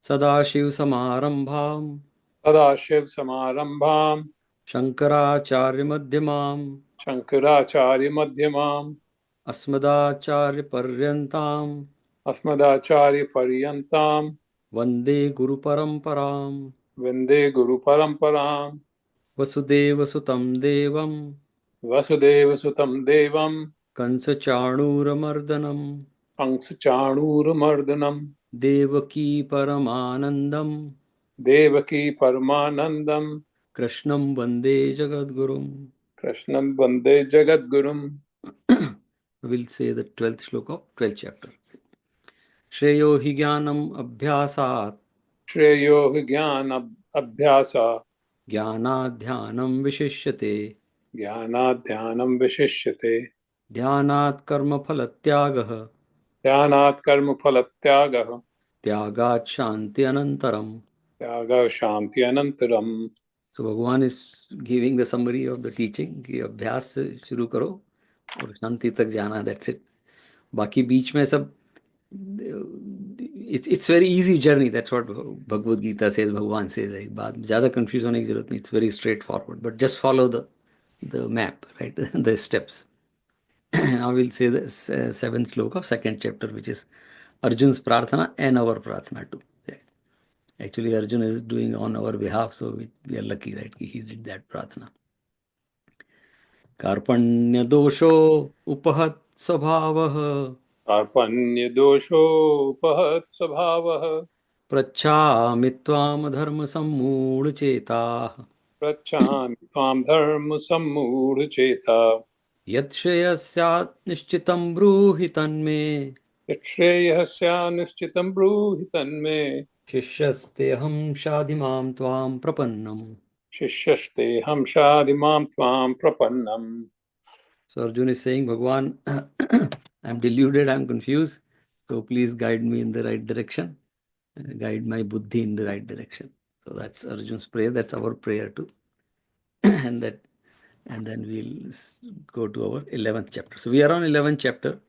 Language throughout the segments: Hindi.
सदाशिवसमारम्भां सदाशिवसमारम्भाम् शङ्कराचार्यमध्यमाम् शङ्कराचार्यमध्यमाम् अस्मदाचार्यपर्यन्तां अस्मदाचार्यपर्यन्ताम् वन्दे गुरुपरम्पराम्। वन्दे गुरुपरम्पराम्। वसुदेवसुतं देवं वसुदेवसुतं देवम् कंसचाणूरमर्दनं कंसचाणूरमर्दनम् देवकी परमानन्दं देवकी परमानन्दम् कृष्णं वन्दे जगद्गुरुम्। कृष्णं वन्दे जगद्गुरुम्। We'll say the 12th shloka of 12th chapter. श्रेयो हि ज्ञानम् अभ्यासात् श्रेयो हि अभ्यासात् ज्ञानाध्यानं विशिष्यते ज्ञानात् ध्यानं विशिष्यते। ध्यानात् कर्मफलत्यागः ध्यानात् कर्मफलत्यागः त्यागात् शान्ति अनन्तरम्। त्यागः शान्ति अनन्तरम्। So भगवान is giving the summary of the teaching कि अभ्यास से शुरू करो और शांति तक जाना, that's it. बाकी बीच में सब it's very easy journey, that's what Bhagavad Gita says, भगवान says है। बाद में ज़्यादा कंफ्यूज होने की जरूरत नहीं, it's very straightforward, but just follow the map, right? The steps. Now we'll say the seventh sloka of second chapter, which is Arjun's prarthana and our prarthana too. Actually, Arjun is doing on our behalf, so we are lucky, right? He did that prarthana. कार्पण्य दोषो उपहत स्वभावः कार्पण्यदोषोपहत् स्वभावः पृच्छामि त्वाम धर्म सम्मूढ़ चेताः पृच्छामि त्वां धर्मसम्मूढचेता। यत् श्रेयस्यात् निश्चितं ब्रूहि तन्मे यच्छ्रेयः स्यान्निश्चितं ब्रूहि तन्मे। शिष्यस्तेऽहं शाधि मां त्वां प्रपन्नम्. शिष्यस्तेऽहं शाधिमां त्वां प्रपन्नम्। So Arjun is saying, Bhagwan, I'm deluded, I'm confused. So please guide me in the right direction. Guide my buddhi in the right direction. So that's Arjun's prayer. That's our prayer too. and that, and then we'll go to our 11th chapter. So we are on 11th chapter.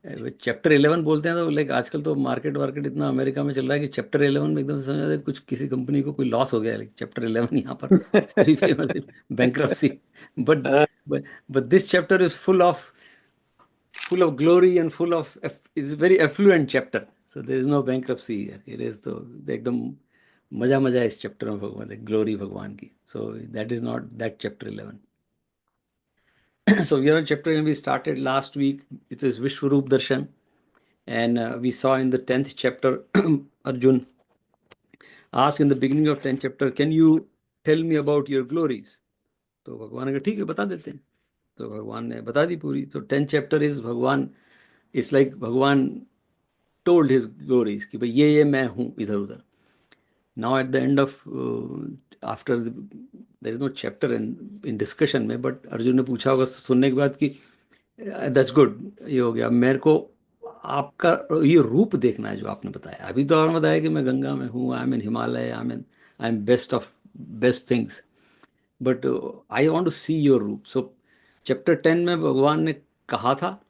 Chapter 11 बोलते हैं तो लाइक आजकल तो मार्केट वार्केट इतना अमेरिका में चल रहा है कि चैप्टर 11 में एकदम से समझ आता है कुछ किसी कंपनी को कोई लॉस हो गया है, लाइक चैप्टर 11 यहाँ पर very famous bankruptcy. But but this chapter is full of glory and full of it's a very affluent chapter, so there is no bankruptcy here. It is तो एकदम मजा मजा है इस चैप्टर में भगवान ग्लोरी भगवान की. So that is not that chapter 11. So we are on chapter 11. We started last week. It is Vishwaroop Darshan, and we saw in the 10th chapter Arjun asked in the beginning of 10th chapter, can you tell me about your glories? तो भगवान ने कहा ठीक है बता देते हैं. तो भगवान ने बता दी पूरी. तो 10th chapter is भगवान, इट्स लाइक भगवान told his glories कि भाई ये मैं हूँ इधर उधर. Now at the end of after there is no chapter in discussion में, but अर्जुन ने पूछा होगा सुनने के बाद कि दैट्स गुड, ये हो गया. मेरे को आपका ये रूप देखना है जो आपने बताया. अभी तो आपने बताया कि मैं गंगा में हूँ, I am in Himalaya, I am best of best things, but I want to see your roop. So chapter 10 में भगवान ने कहा था,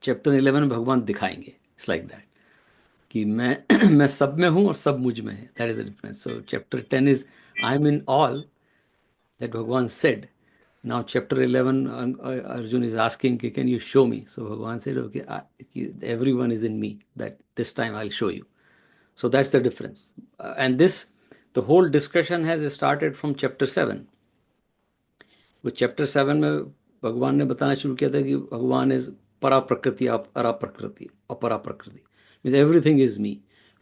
चैप्टर 11 में भगवान दिखाएंगे. इट्स लाइक दैट कि मैं मैं सब में हूँ और सब मुझ में है. That is the difference. So chapter 10 is I am in all, that भगवान said. Now chapter 11, Arjun is asking, can you show me? So Bhagavan said, okay, everyone is in me, that this time I'll show you. So that's the difference. And this, the whole discussion has started from chapter 7. वो चैप्टर 7 में भगवान ने बताना शुरू किया था कि भगवान इज परा प्रकृति अपरा प्रकृति अपरा प्रकृति, मीन्स एवरीथिंग इज मी.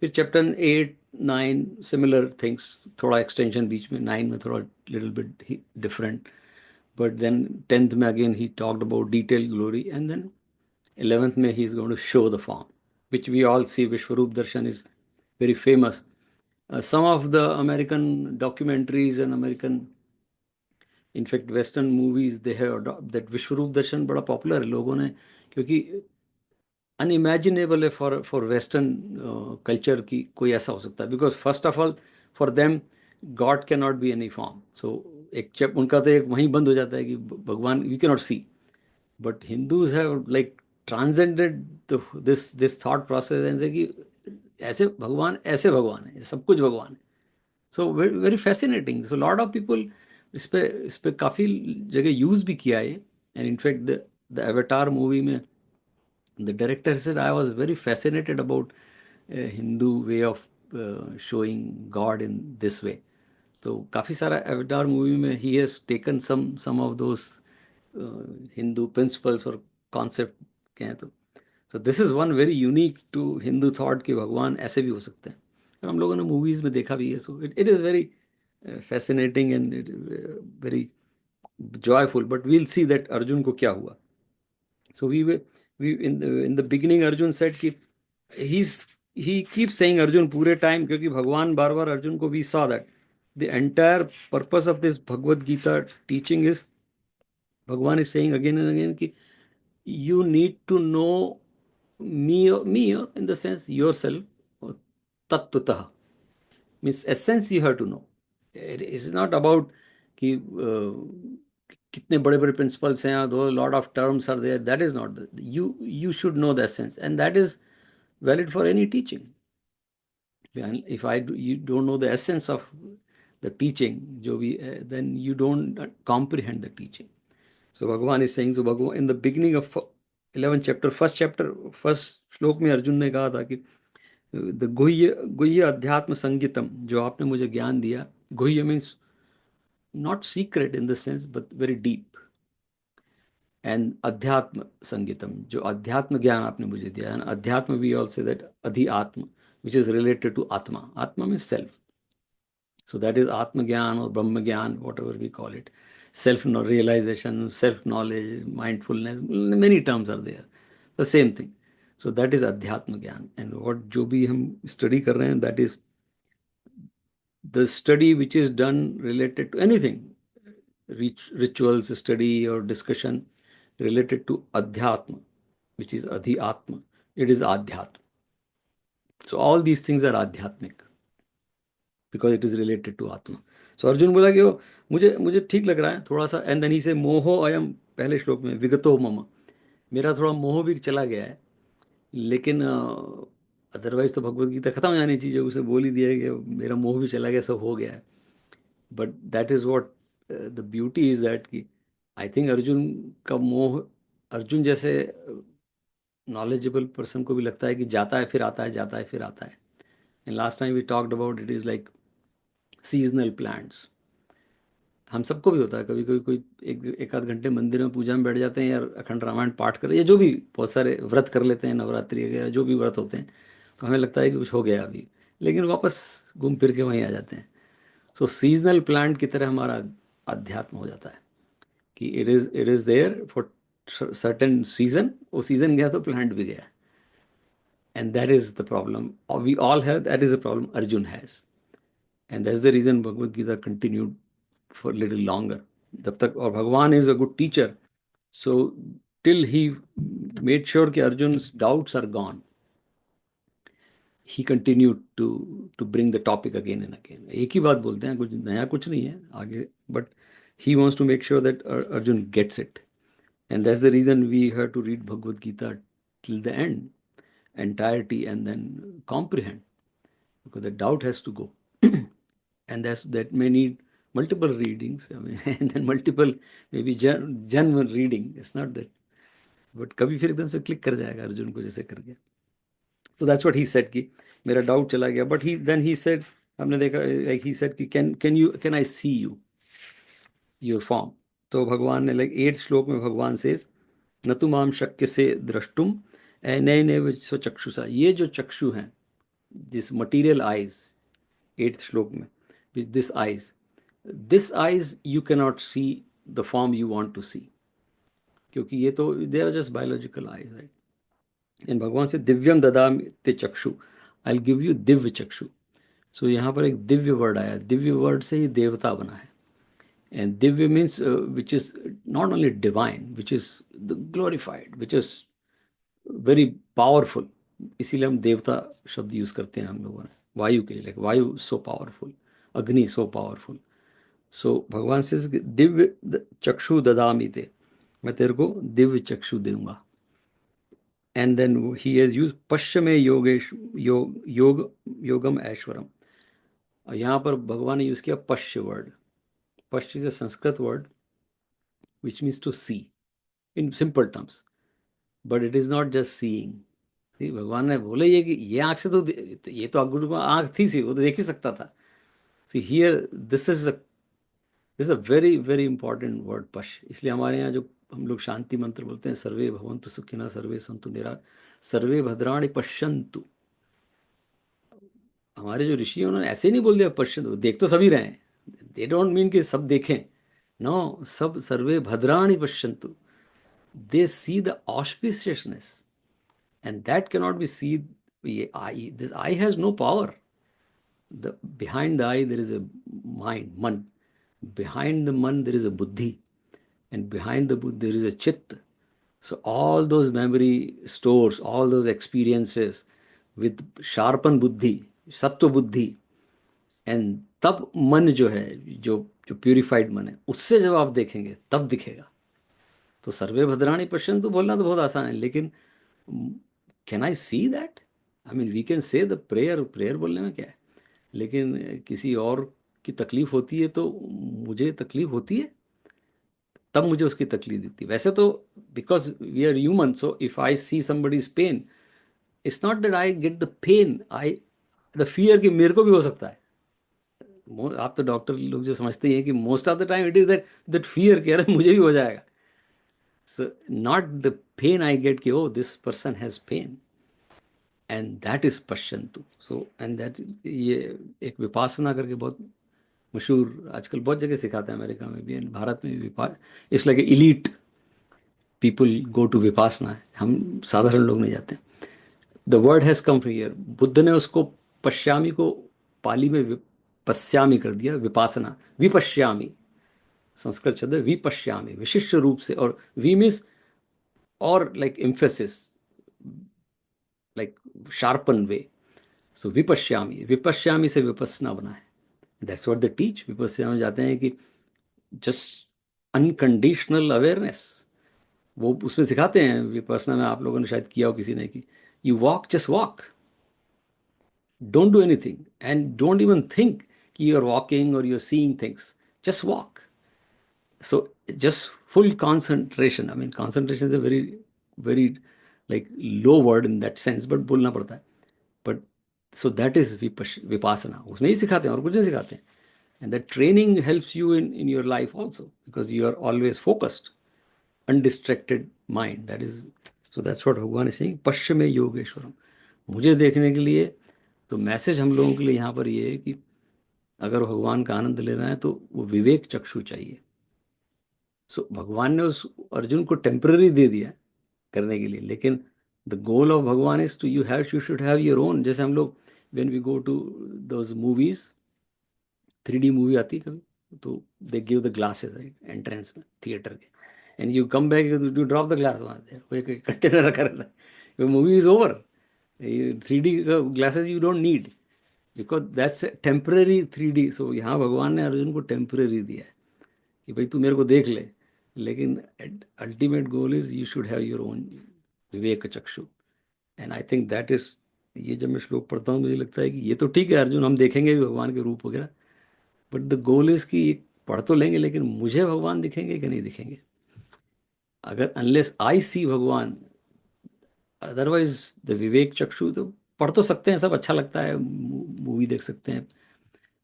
फिर चैप्टर 8 9 सिमिलर थिंग्स, थोड़ा एक्सटेंशन बीच में 9 में थोड़ा little bit different. But then 10th में again he talked about detailed glory, and then 11th में he is going to show the form, which we all see. Vishwaroop Darshan is very famous. Some of the American documentaries and American, in fact Western movies, they have that Vishwaroop Darshan बड़ा popular है लोगों ने, क्योंकि अनइमेजिनेबल है फॉर वेस्टर्न कल्चर की कोई ऐसा हो सकता है, because first of all for them God can not be any form. So एक चैप उनका तो एक वहीं बंद हो जाता है कि भगवान we can not see, but Hindus have like transcended this thought process and say कि ऐसे भगवान है, सब कुछ भगवान है। So very very fascinating. So lot of people इस पे काफ़ी जगह यूज़ भी किया है। And in fact the Avatar movie में the director said I was very fascinated about a Hindu way of showing God in this way. तो काफ़ी सारा अवतार मूवी में ही has taken some of those Hindu principles और कॉन्सेप्ट कहें तो। So this is one very unique to Hindu thought कि भगवान ऐसे भी हो सकते हैं, और हम लोगों ने मूवीज़ में देखा भी है। So it is very fascinating and very joyful, but we'll see that Arjun को क्या हुआ। So we in the beginning Arjun said कि he keeps saying Arjun पूरे टाइम, क्योंकि भगवान बार बार अर्जुन को, we saw that the entire purpose of this Bhagavad Gita teaching is भगवान is saying again and again कि you need to know me in the sense yourself तत्वतः, means essence you have to know. It is not about कि कितने बड़े बड़े प्रिंसिपल्स हैं, दो lot of terms are there, that is not you should know the essence, and that is valid for any teaching. if you don't know the essence of the teaching जो भी then you don't comprehend the teaching. So Bhagavan is saying, so Bhagavan in the beginning of 11th chapter, first श्लोक में अर्जुन ने कहा था कि द गुह्य गुह्य अध्यात्म संगीतम, जो आपने मुझे ज्ञान दिया, गुह्य means not secret in the sense but very deep, and अध्यात्म संगीतम, जो अध्यात्म ज्ञान आपने मुझे दिया है। अध्यात्म वी ऑल से दैट अधि आत्म, which is related to atma, atma means self. So that is atma gyan और brahma gyan, whatever we call it, self realization, self knowledge, mindfulness, many terms are there, the same thing. So that is adhyatma gyan. And what जो भी हम स्टडी कर रहे हैं, that is the study which is done related to anything, rituals study or discussion related to adhyatma, which is adhyatma, it is adhyatma. So all these things are adhyatmic because it is related to atma. So Arjun बोला कि वो मुझे मुझे ठीक लग रहा है थोड़ा सा, एंड देन ही से मोहो अयम, पहले श्लोक में विगतो मम, मेरा थोड़ा मोह भी चला गया है, लेकिन अदरवाइज तो भगवत गीता खत्म हो जानी चाहिए, उसे बोल ही दिया है कि मेरा मोह भी चला गया, सब हो गया है। But that is what the beauty is that कि आई थिंक अर्जुन का मोह, अर्जुन जैसे नॉलेजेबल पर्सन को भी लगता है कि जाता है फिर आता है, जाता है फिर आता है। And last time we talked about it is like seasonal plants. हम सबको भी होता है, कभी कभी कोई एक आध घंटे मंदिर में पूजा में बैठ जाते हैं, या अखंड रामायण पाठ कर, या जो भी बहुत सारे व्रत कर लेते हैं, नवरात्रि वगैरह जो भी व्रत होते हैं, तो हमें लगता है कि कुछ हो गया अभी, लेकिन वापस घूम फिर के वहीं आ जाते हैं। सो सीजनल प्लांट की तरह हमारा अध्यात्म हो जाता है कि it is there for certain season, वो सीजन गया तो प्लांट भी गया। And that is the problem we all have, that is the problem Arjun has, and that's the reason Bhagavad Gita continued for little longer जब तक। और Bhagwan is a good teacher, so till he made sure कि Arjun doubts are gone, he continued to bring the topic again and again. एक ही बात बोलते हैं, कुछ नया कुछ नहीं है आगे, but he wants to make sure that Arjun gets it. And that's the reason we have to read Bhagavad Gita till the end, entirety, and then comprehend, because the doubt has to go. And that may need multiple readings, I mean, and then multiple maybe genuine reading. It's not that, but कभी फिर एकदम से क्लिक कर जाएगा अर्जुन को जैसे कर गया। So that's what he said कि मेरा डाउट चला गया, but he said, हमने देखा like he said कि can I see your form। तो भगवान ने like 8th श्लोक में भगवान says न तुम आम शक्य से द्रष्टुम नए स्वचक्षुषा, ये जो चक्षु हैं, दिस मटीरियल आइज, 8th श्लोक में, this eyes you can not see the form you want to see, क्योंकि ये तो they are just biological eyes, right. And Bhagwan से दिव्यम ददामि ते चक्षु, I will give you Divya चक्षु। सो यहाँ पर एक दिव्य वर्ड आया, दिव्य वर्ड से ही देवता बना है। And Divya means which is not only divine, which is the glorified, which is very powerful, इसीलिए हम देवता शब्द यूज करते हैं हम लोगों ने वायु के लिए, लाइक वायु सो पावरफुल, अग्नि सो पावरफुल। सो भगवान से दिव्य चक्षु ददामि ते, मैं तेरे को दिव्य चक्षु दूंगा। And then he has use पश्चिम में योगेश योगम ऐश्वरम। और यहाँ पर भगवान ने यूज किया pashya word. Pashya is a Sanskrit word which means to see in simple terms, but it is not just seeing. भगवान ने बोले ये कि ये आंख से तो ये तो गुरु को आंख थी सी, वो तो देख ही सकता था। See here this a very very important word pash. इसलिए हमारे यहाँ जो हम लोग शांति मंत्र बोलते हैं, सर्वे भवन्तु सुखिनः सर्वे सन्तु सर्वे भद्राणि पश्यन्तु। हमारे जो ऋषि हैं उन्होंने ऐसे नहीं बोल दिया पश्यन्तु, देख तो सभी रहे हैं, दे डोंट मीन कि सब देखें। नो, सब सर्वे भद्राणि पश्यन्तु, they see the auspiciousness, and that cannot be seen. This eye has no power. Behind the eye there is a mind, man. Behind the man there is a buddhi, and behind the buddhi there is a chit. So all those memory stores, all those experiences with sharpen buddhi, sattva buddhi, and तब मन जो है, जो जो प्यूरिफाइड मन है, उससे जब आप देखेंगे तब दिखेगा। तो सर्वे भद्राणी पश्यन्तु बोलना तो बहुत आसान है, लेकिन can I see that? I mean we can say the prayer, prayer बोलने में क्या है, लेकिन किसी और की तकलीफ होती है तो मुझे तकलीफ होती है, तब मुझे उसकी तकलीफ देती है। वैसे तो because we are human, so if I see somebody's pain, it's not that I get the pain, I the fear कि मेरे को भी हो सकता है। आप तो डॉक्टर लोग जो समझते हैं कि most of the time it is that that fear कि अरे मुझे भी हो जाएगा। So not the pain I get कि oh this person has pain, and that is पश्यंतु। सो एंड दैट, ये एक विपासना करके बहुत मशहूर आजकल बहुत जगह सिखाते हैं, अमेरिका में भी and भारत में भी। It's like elite people go to Vipassana, हम साधारण लोग नहीं जाते। The word has come from here. Buddha ने उसको पश्यामी को पाली में पश्यामी कर दिया, विपासना विपश्यामी, संस्कृत शब्द है विपश्यामी, विशिष्ट रूप से। और वी मीन्स और लाइक एम्फेसिस, लाइक शार्पन वे। सो विपश्यामी, विपश्यामी से विपස්සना बना है। That's what they teach. Vipassana में जाते हैं कि जस्ट अनकंडीशनल अवेयरनेस, वो उसमें सिखाते हैं। विपස්සना में आप लोगों ने शायद किया हो, किसी ने की, you walk, just walk, don't do anything and don't even think कि यू आर वॉकिंग और you are seeing things, just walk. So just full concentration, I mean concentration is a very very like low word in that sense, but बोलना पड़ता है। But so that is Vipassana, उसमें ही सिखाते हैं और कुछ नहीं सिखाते हैं। And that training helps you in your life also, because you are always focused, undistracted mind. That is, so that's what भगवान is saying, पश्चिमे योगेश्वरम। मुझे देखने के लिए, तो मैसेज हम लोगों के लिए यहाँ पर ये है कि अगर भगवान का आनंद लेना है तो वो विवेक चक्षु चाहिए। सो भगवान ने उस अर्जुन को टेम्पररी दे दिया करने के लिए, लेकिन द गोल ऑफ भगवान is to you should have your own. जैसे हम लोग when we go to those movies, 3D movie आती है कभी, तो they give the glasses right entrance में थिएटर के, and you come back, you drop the glass वहाँ देर, वो एक कंटेनर रखा रहता है, मूवी इज ओवर। 3D का glasses you don't need, because that's temporary 3D। सो यहाँ भगवान ने अर्जुन को टेम्पररी दिया है कि भाई तू मेरे को देख ले, लेकिन ultimate goal is you should have your own vivek chakshu. And I think that is, ये जब मैं श्लोक पढ़ता हूँ मुझे लगता है कि ये तो ठीक है अर्जुन, हम देखेंगे भी भगवान के रूप वगैरह, बट द गोल इज कि पढ़ तो लेंगे, लेकिन मुझे भगवान दिखेंगे कि नहीं दिखेंगे। अगर अनलेस आई सी भगवान, अदरवाइज द विवेक चक्षु, तो पढ़ तो सकते हैं सब, अच्छा लगता है, मूवी देख सकते हैं,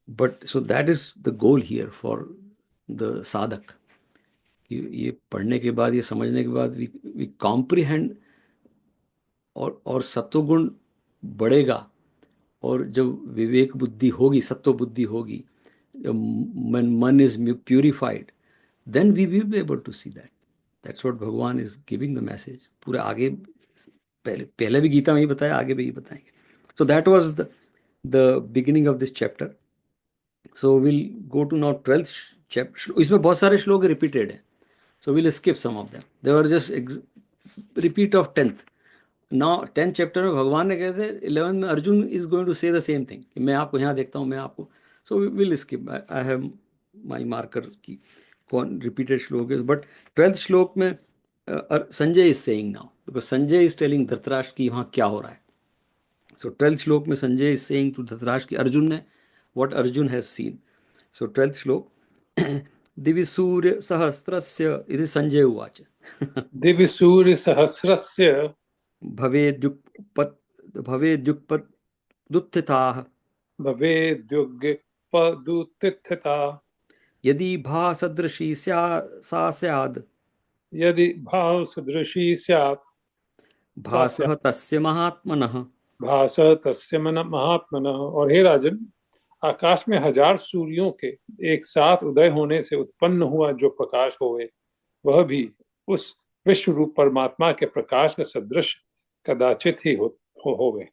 but so that is the goal here for the साधक, कि ये पढ़ने के बाद, ये समझने के बाद वी कॉम्प्रिहेंड, और सत्वगुण बढ़ेगा, और जब विवेक बुद्धि होगी, सत्व बुद्धि होगी, जब मन is purified, then we will be able to see that. That's what Bhagwan is giving the message. पूरे आगे, पहले पहले भी गीता में ही बताया, आगे भी ही बताएंगे। So that was the beginning of this chapter. So will go to now 12th chapter. इसमें बहुत सारे श्लोक रिपीटेड हैं, so will skip some of them, they were just repeat of 10th। Now 10th chapter में भगवान ने कहते हैं, 11th में Arjun is going to say the same thing कि मैं आपको यहाँ देखता हूँ, मैं आपको, so will skip, I have my marker की कौन रिपीटेड श्लोक है, बट 12th श्लोक में Sanjay is saying now, because Sanjay is telling Dhritarashtra की वहाँ क्या हो रहा है. सो 12th श्लोक में Sanjay is saying to Dhritarashtra की अर्जुन ने what Arjun has seen. So 12th श्लोक दिवि सूर्य सहस्रस्य इति संजय उवाच. दिव्य सूर्य सहस्रस्य भवेद्युक्पत् भवेद्युक्पदुत्थिताः भवेद्युगपदुत्थिता यदि भासदृशी सा स्याद् यदि भाव सदृशी स्यात् सा भासः तस्य महात्मनः. भास तस्य मन महात्मनः। और हे राजन, आकाश में हजार सूर्यों के एक साथ उदय होने से उत्पन्न हुआ जो प्रकाश होवे, वह भी उस विश्व रूप परमात्मा के प्रकाश के सदृश कदाचित ही होवे.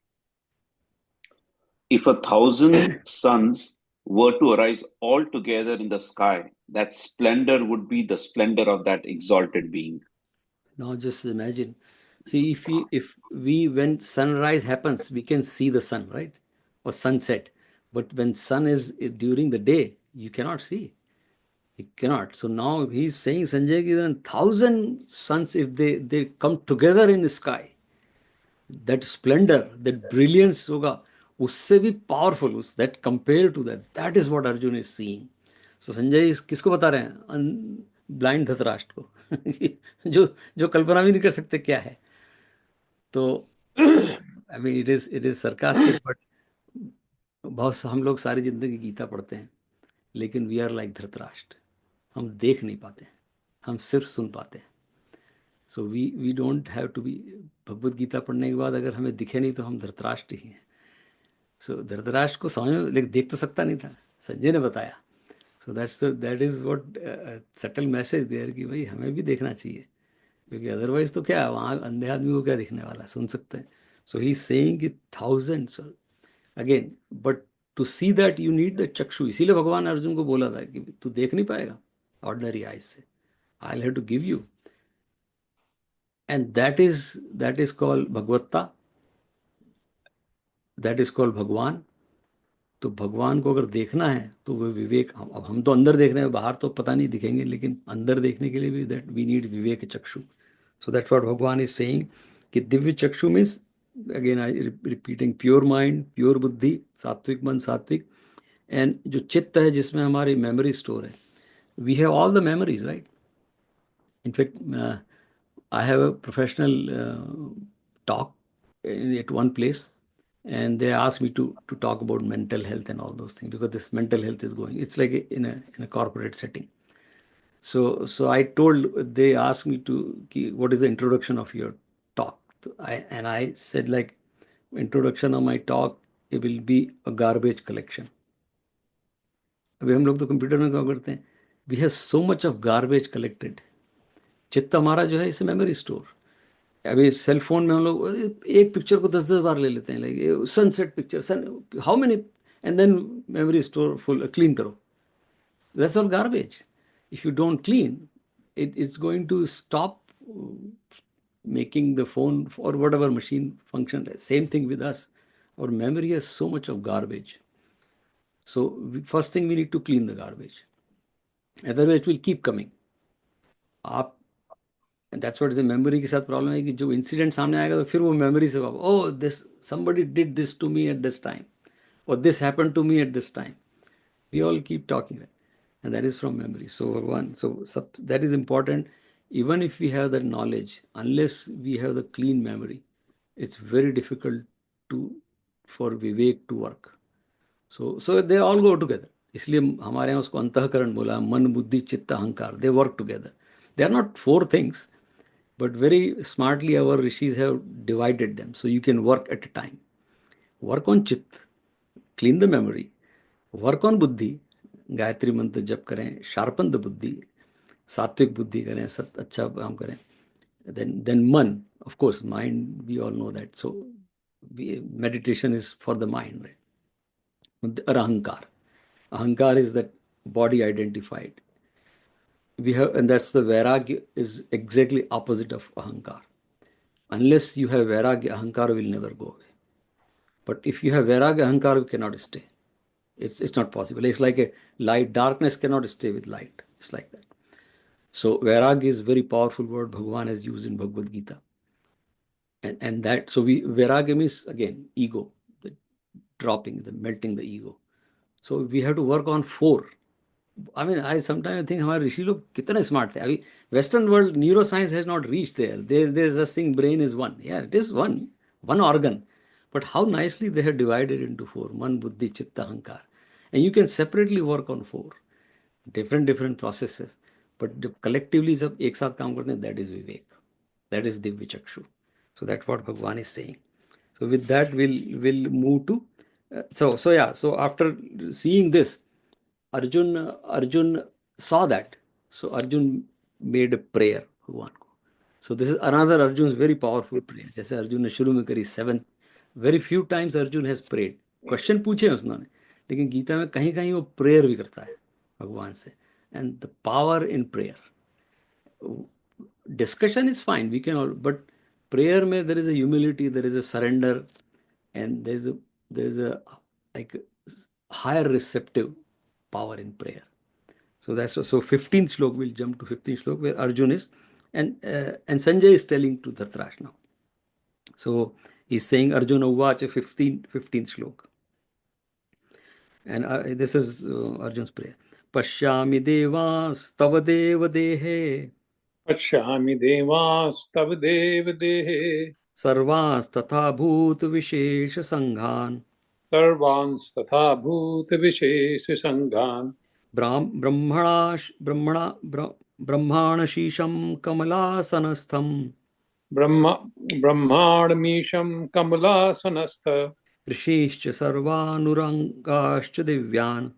If 1,000 suns were to arise all together in the sky, that splendor would be the splendor of that exalted being. Now just imagine. See, if we when sunrise happens, we can see the sun, right? Or sunset. But when sun is during the day, you cannot see. You cannot. So now he's saying, Sanjay, ki 1,000 suns, if they come together in the sky, that splendor, that brilliance होगा, उससे भी powerful, that compared to that is what Arjun is seeing. So Sanjay किसको बता रहे हैं? ब्लाइंड धृतराष्ट्र को जो जो कल्पना भी नहीं कर सकते क्या है. तो I mean it is sarcastic, but बहुत हम लोग सारी जिंदगी गीता पढ़ते हैं, लेकिन वी आर लाइक धृतराष्ट्र, हम देख नहीं पाते, हम सिर्फ सुन पाते हैं. So we don't have to be, Bhagavad Gita पढ़ने के बाद अगर हमें दिखे नहीं तो हम धृतराष्ट्र ही हैं. सो धृतराष्ट्र को समझ में, लेकिन देख तो सकता नहीं था, संजय ने बताया. So that is what subtle message there कि भाई हमें भी देखना चाहिए, क्योंकि अदरवाइज तो क्या, वहाँ अंधे आदमी को क्या दिखने वाला है, सुन सकते हैं. सो ही सेइंग कि 1000 again, but to see that you need the chakshu. इसीलिए भगवान अर्जुन को बोला था कि तू देख नहीं पाएगा ऑर्डिनरी आइज से, I will have to give you. And that is called भगवत्ता, दैट इज कॉल्ड भगवान. तो भगवान को अगर देखना है तो वो विवेक, अब हम तो अंदर देख रहे हैं, बाहर तो पता नहीं दिखेंगे, लेकिन अंदर देखने के लिए भी दैट वी नीड विवेक चक्षु. सो that's what Bhagwan is saying कि दिव्य चक्षु means, again I repeating, pure mind, pure बुद्धि, सात्विक मन, सात्विक. एंड जो चित्त है जिसमें हमारी मेमोरी स्टोर है, we have all the memories, right. In fact I have a professional talk at one place, and they asked me to talk about mental health and all those things, because this mental health is going. It's like in a corporate setting. So I told, they asked me what is the introduction of your talk? And I said, like, introduction of my talk, it will be a garbage collection. अभी हम लोग तो कंप्यूटर में क्या करते हैं, we have so much of garbage collected. चित्त हमारा जो है इसे मेमोरी स्टोर. अभी सेल फोन में हम लोग एक पिक्चर को 10-10 बार ले लेते हैं, like sunset picture, sun how many, and then memory store full, clean करो. That's all garbage. If you don't clean, it is going to stop making the phone और whatever machine function. Same thing with us, और memory has so much of garbage. So first thing we need to clean the garbage, otherwise will keep coming. आप, दैट्स व्हाट इज मेमोरी के साथ प्रॉब्लम है कि जो इंसिडेंट सामने आएगा तो फिर वो मेमोरी से, oh this somebody did this to me at this time, और this happened to me at this time. We all keep talking, and that is from memory. So Bhagwan, so सब that is important. Even if we have that knowledge, unless we have the clean memory, it's very difficult to for vivek to work. So they all go together. इसलिए हमारे यहाँ उसको अंतःकरण बोला, मन बुद्धि चित्त अहंकार, they work together. They are not 4 things, but very smartly our rishis have divided them, so you can work at a time. Work on chit, clean the memory. Work on buddhi, Gayatri मंत्र जप करें, sharpen the buddhi, सात्विक बुद्धि करें, अच्छा काम करें. Then मन, of course, mind, we all know that. So meditation is for the mind, right? और अहंकार, अहंकार is that body identified. We have, and that's the vairagya is exactly opposite of ahankar. Unless you have vairagya, ahankara will never go away. But if you have vairagya, ahankara cannot stay. It's not possible. It's like a light. Darkness cannot stay with light. It's like that. So vairagya is very powerful word Bhagavan has used in Bhagavad Gita. And that, so vairagya means again ego, the dropping, the melting the ego. So we have to work on 4. I mean, I sometimes think हमारे ऋषि लोग कितने स्मार्ट थे. अभी western world neuroscience has not reach there's this thing, brain is one. Yeah, it is one organ, but how nicely they have divided into 4: man, buddhi, chitta, ahankar. And you can separately work on 4 different processes, but collectively जब एक साथ काम करते हैं, that is vivek, that is divya chakshu. So that's what Bhagwan is saying. So with that we'll move to so after seeing this, Arjun saw that. So Arjun made a prayer भगवान को. So this is another Arjun's very powerful prayer. जैसे अर्जुन ने शुरू में करी 7, very few times Arjun has prayed. Question पूछे उसने, लेकिन गीता में कहीं कहीं वो प्रेयर भी करता है भगवान से. And the power in prayer. Discussion is fine, we can all, but prayer में there is a humility, there is a surrender, and there's a like higher receptive power in prayer. So that's so 15th slok, we'll jump to 15th slok where Arjun is, and Sanjay is telling to Dhritarashtra now. So he's saying Arjuna Uvacha 15th slok. And this is Arjun's prayer. Pashyami devas tava deva dehe पश्यामि देवांस्तव देवदेहे सर्वांस तथा भूत विशेष संघान सर्वांस्तथा भूतविशेषसङ्घान् ब्रह्माणशीशं कमलासनस्थं ब्रह्माणमीशं कमलासनस्थ ऋषीश्च सर्वानुरंगाश्च दिव्यान्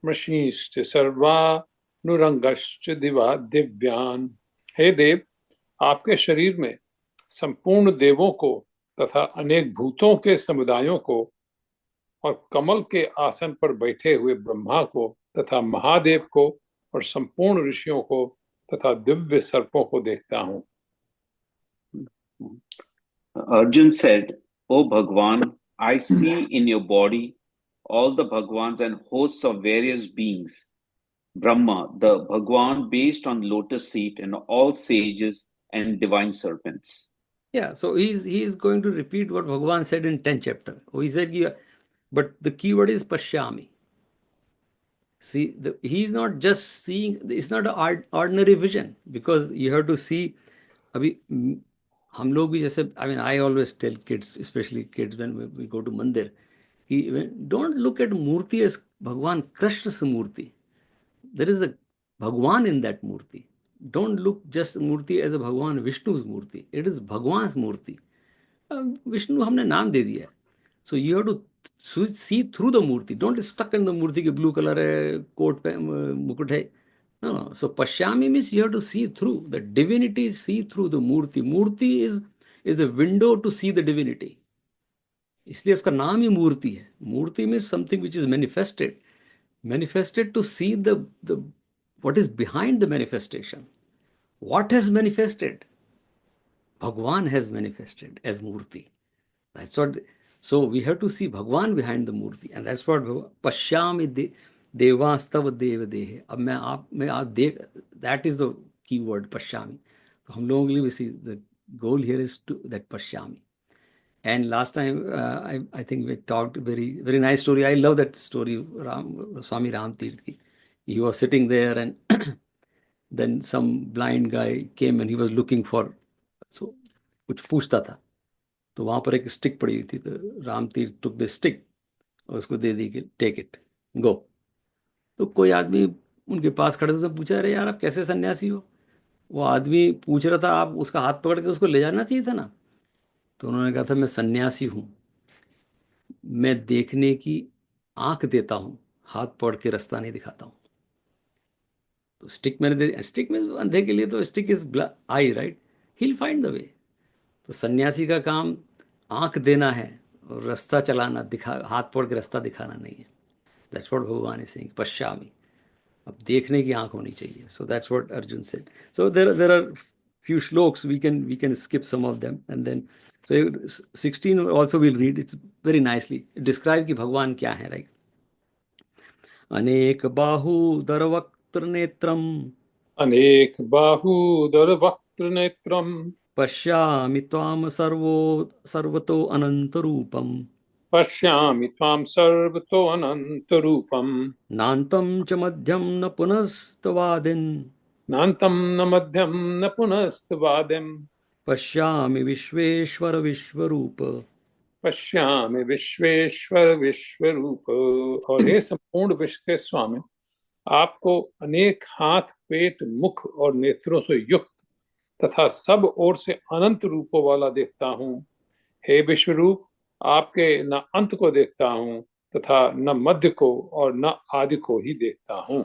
ऋषीश्च सर्वानुरंगश्च दिव्यान्। हे देव, आपके शरीर में संपूर्ण देवों को तथा अनेक भूतों के समुदायों को और कमल के आसन पर बैठे हुए ब्रह्मा को तथा महादेव को और संपूर्ण ऋषियों को तथा दिव्य सर्पों को देखता हूँ. Arjun said, O Bhagwan, I see in your body all the Bhagwans and hosts of various beings. Brahma, the Bhagwan based on lotus seat, and all sages and divine serpents. Yeah, so he's going to repeat what Bhagavan said in 10th chapter. He said, but the key word is Pashyami. See, he's not just seeing, it's not an ordinary vision, because you have to see. अभी हम लोग भी जैसे, I mean, I always tell kids, especially kids when we go to मंदिर, don't look at Murthy as भगवान कृष्ण से मूर्ति. There is a Bhagwan in that Murti. Don't look just Murti as a Bhagwan Vishnu's Murti. It is Bhagwan's Murti. Vishnu हमने नाम दे दिया. So you have to see through the Murti. Don't stuck in the Murti के blue color है, coat पे मुकुट है. No. So Pashyami means you have to see through. The divinity see through the Murti. Murti is a window to see the divinity. इसलिए उसका नाम ही मूर्ति है. Murti means something which is manifested to see the what is behind the manifestation. What has manifested? Bhagwan has manifested as Murti. That's what. So we have to see Bhagwan behind the Murti, and that's what Pashyami Devastav Deva Dehe. अब मैं आप देख. That is the key word, Pashyami. तो हम लोगों के लिए we see the goal here is to that Pashyami. And last time, I think we talked very nice story. I love that story, Swami Ram Tirthi. He was sitting there, and then some blind guy came and he was looking for, so कुछ पूछता था. तो वहाँ पर एक स्टिक पड़ी हुई थी. तो राम तीर्थ took the stick और उसको दे दी कि take it, go. तो कोई आदमी उनके पास खड़े थे, उसने पूछा, अरे यार आप कैसे सन्यासी हो? वो आदमी पूछ रहा था, आप उसका हाथ पकड़ के उसको ले जाना चाहिए था ना. तो उन्होंने कहा था, मैं सन्यासी हूँ, मैं देखने की आंख देता हूँ, हाथ पकड़ के रास्ता नहीं दिखाता हूँ. तो स्टिक मैंने दे, स्टिक में अंधे के लिए तो stick is I, right, he will find the way. तो सन्यासी का काम आंख देना है और रास्ता चलाना, हाथ पकड़ के रास्ता दिखाना नहीं है. That's what Bhagwan is saying, pashyami. अब देखने की आंख होनी चाहिए. So that's what Arjun said. So there are few shloks. We can skip some of them, and then so 16 also we'll read. It's very nicely describe कि भगवान क्या है, right? अनेक बाहूदर वक्त्र नेत्रम अनेक बाहूदर वक्त्र नेत्रम पश्यामि त्वाम सर्वतो अनंत रूपम पश्यामि त्वां सर्वतो अनंत रूपम नान्तं च मध्यं न पुनस्तवादिन् नान्तं न मध्यम न पुनस्तवादिम पश्यामि विश्वेश्वर विश्वरूप। पश्यामि विश्वेश्वर विश्वरूप। और हे संपूर्ण विश्व के स्वामी, आपको अनेक हाथ, पेट, मुख और नेत्रों से युक्त तथा सब ओर से अनंत रूपों वाला देखता हूँ। हे विश्वरूप, आपके न अंत को देखता हूँ तथा न मध्य को और न आदि को ही देखता हूँ।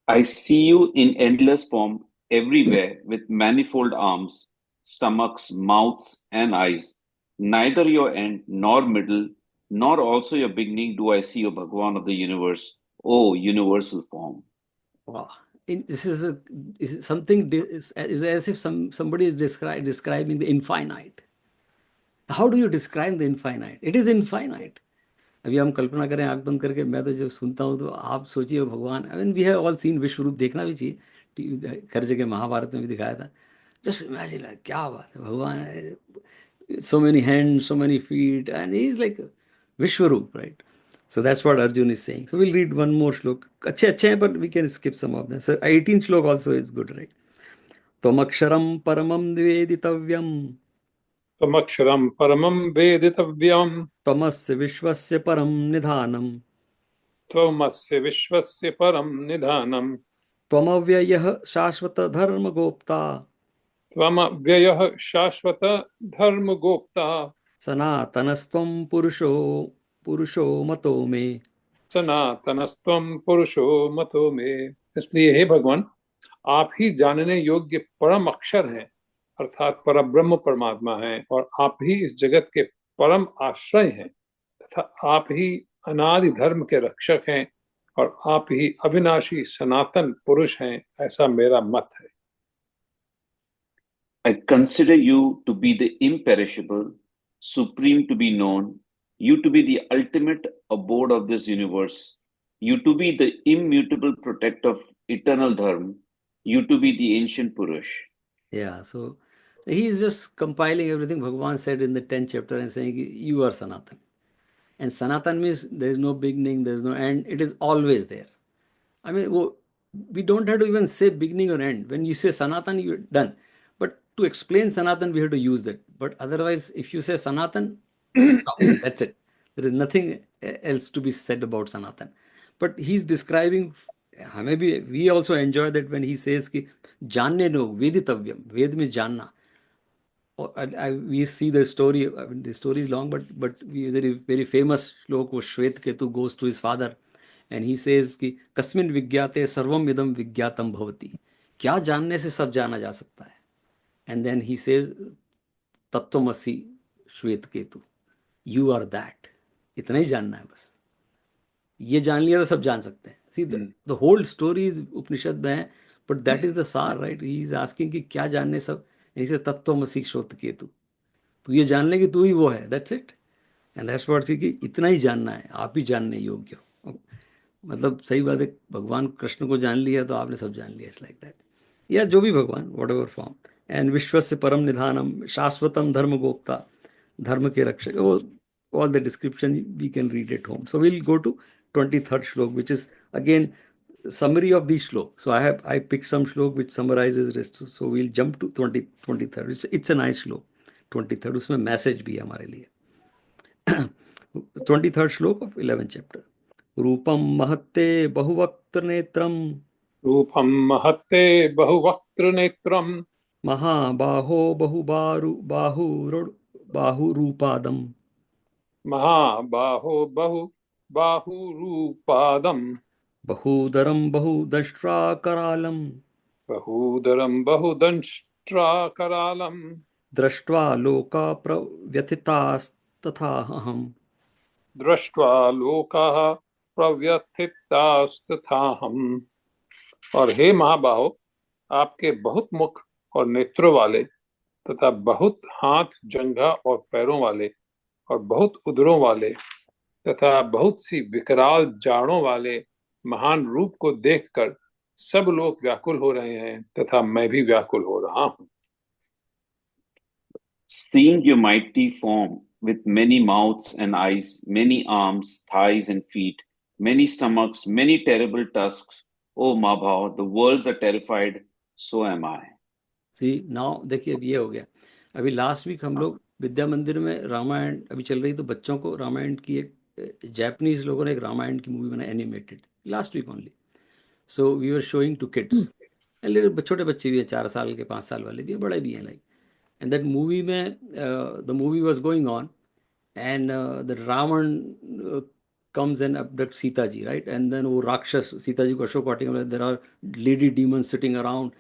I see you in endless form everywhere with manifold arms, stomachs, mouths, and eyes. Neither your end nor middle, nor also your beginning do I see, O Bhagavan of the universe, O universal form. Wow. This is something is as if somebody is describing the infinite. How do you describe the infinite? It is infinite. अभी हम कल्पना करें आंख बंद करके, मैं तो जब सुनता हूँ तो आप सोचिए Bhagwan, I mean we have all seen Vishwaroop, देखना भी चाहिए, हर जगह महाभारत में भी दिखाया था। जस्ट इमेजिन, क्या बात है, भगवान है, so many hands, so many feet, and he is like Vishwaroop, right? So that's what Arjun is saying. So we'll read one more shlok. अच्छे अच्छे हैं, but we can skip some of them. So 18 shlok also is good, right? त्वमक्षरं परमं निवेदितव्यं त्वमक्षरं परमं वेदितव्यं त्वमस्य विश्वस्य परं निधानम् त्वमस्य विश्वस्य परं निधानम् त्वमव्ययः शाश्वत धर्मगोप्ता त्वमव्ययः शाश्वत धर्मगोप्ता सनातनस्त्वं पुरुषो मतो मे। सनातनस्त्वं पुरुषो मतो मे। इसलिए हे भगवान, आप ही जानने योग्य परम अक्षर हैं, अर्थात परब्रह्म परमात्मा हैं, और आप ही इस जगत के परम आश्रय हैं तथा आप ही अनादि धर्म के रक्षक हैं और आप ही अविनाशी सनातन पुरुष हैं, ऐसा मेरा मत है। I consider you to be the imperishable, supreme to be known, you to be the ultimate abode of this universe, you to be the immutable protector of eternal dharma, you to be the ancient Purush. Yeah, so he is just compiling everything Bhagavan said in the 10th chapter and saying, you are Sanatan. And Sanatan means there is no beginning, there is no end, it is always there. I mean, we don't have to even say beginning or end. When you say Sanatan, you're done. But to explain Sanatan, we have to use that. But otherwise, if you say Sanatan, stop. That's it. There is nothing else to be said about Sanatan. But he's describing, maybe we also enjoy that when he says कि जानने नो वेदितव्यम, वेद में जानना. We see the story. I mean, the story is long, but very very famous श्लोक was Shvetketu goes to his father and he says कि कस्मिन् विज्ञाते सर्वम इदम विज्ञातम भवति, क्या जानने से सब जाना जा सकता है. And then he says तत्त्वमसि Shvetaketu, you are that. इतना ही जानना है बस, ये जान लिया तो सब जान सकते हैं. See, the whole story is उपनिषद में है, but that is the sar, right? He is asking कि क्या जानने सब, and he says तत्त्वमसि श्वेतकेतु, तू ये जान ले कि तू ही वो है. That's it. And that's what कि इतना ही जानना है, आप ही जानने योग्य हो. मतलब सही बात है, भगवान कृष्ण को जान लिया तो आपने सब जान लिया. It's like that. या जो भी भगवान, वॉट एवर फॉर्म. एंड विश्वस्य परम निधानम शाश्वतम धर्म गोप्ता, धर्म के रक्षक. वो all the description we can read at home. So we'll go to 23rd shlok, which is again summary of these shlok. So I picked some shlok which summarizes rest. So we'll jump to 23rd. It's a nice shlok. 23rd, उसमें मैसेज भी है हमारे लिए. 23rd श्लोक of 11th chapter. रूपम महत्ते बहुवक्त्र नेत्रम रूपं महत्ते बहुवक्त्र नेत्रं महाबाहो बाहुरूपादम महाबाहो बाहुरूपादं बहुदरम बहुदष्ट्राकरालम बहूदरं बहुदंष्ट्राकरालं दृष्ट्वा लोका प्रव्यथितास्तथाहम् दृष्ट्वा लोकाः प्रव्यथितास्तथाहम्। और हे महाबाहो, आपके बहुत मुख और नेत्रों वाले तथा बहुत हाथ, जंघा और पैरों वाले और बहुत उदरों वाले तथा बहुत सी विकराल जाड़ों वाले महान रूप को देखकर सब लोग व्याकुल हो रहे हैं तथा मैं भी व्याकुल हो रहा हूँ। Seeing your mighty form with many mouths and eyes, many arms, thighs, and feet, many stomachs, many terrible tusks, O Mabhav, the worlds are terrified, so am I. See now देखिए अब ये हो गया। अभी लास्ट वीक हम लोग विद्या मंदिर में रामायण अभी चल रही, तो बच्चों को रामायण की एक जापानीज लोगों ने एक रामायण की मूवी बनाई animated last week only. So we were showing to kids, छोटे बच्चे भी हैं, 4 साल के 5 साल वाले भी हैं, बड़े भी हैं लाइक। एंड दैट मूवी में the movie was going on and the Ravan comes and abduct Sita ji, right. And then वो राक्षस सीता जी को अशोक वाटिका में, there are lady demon sitting around.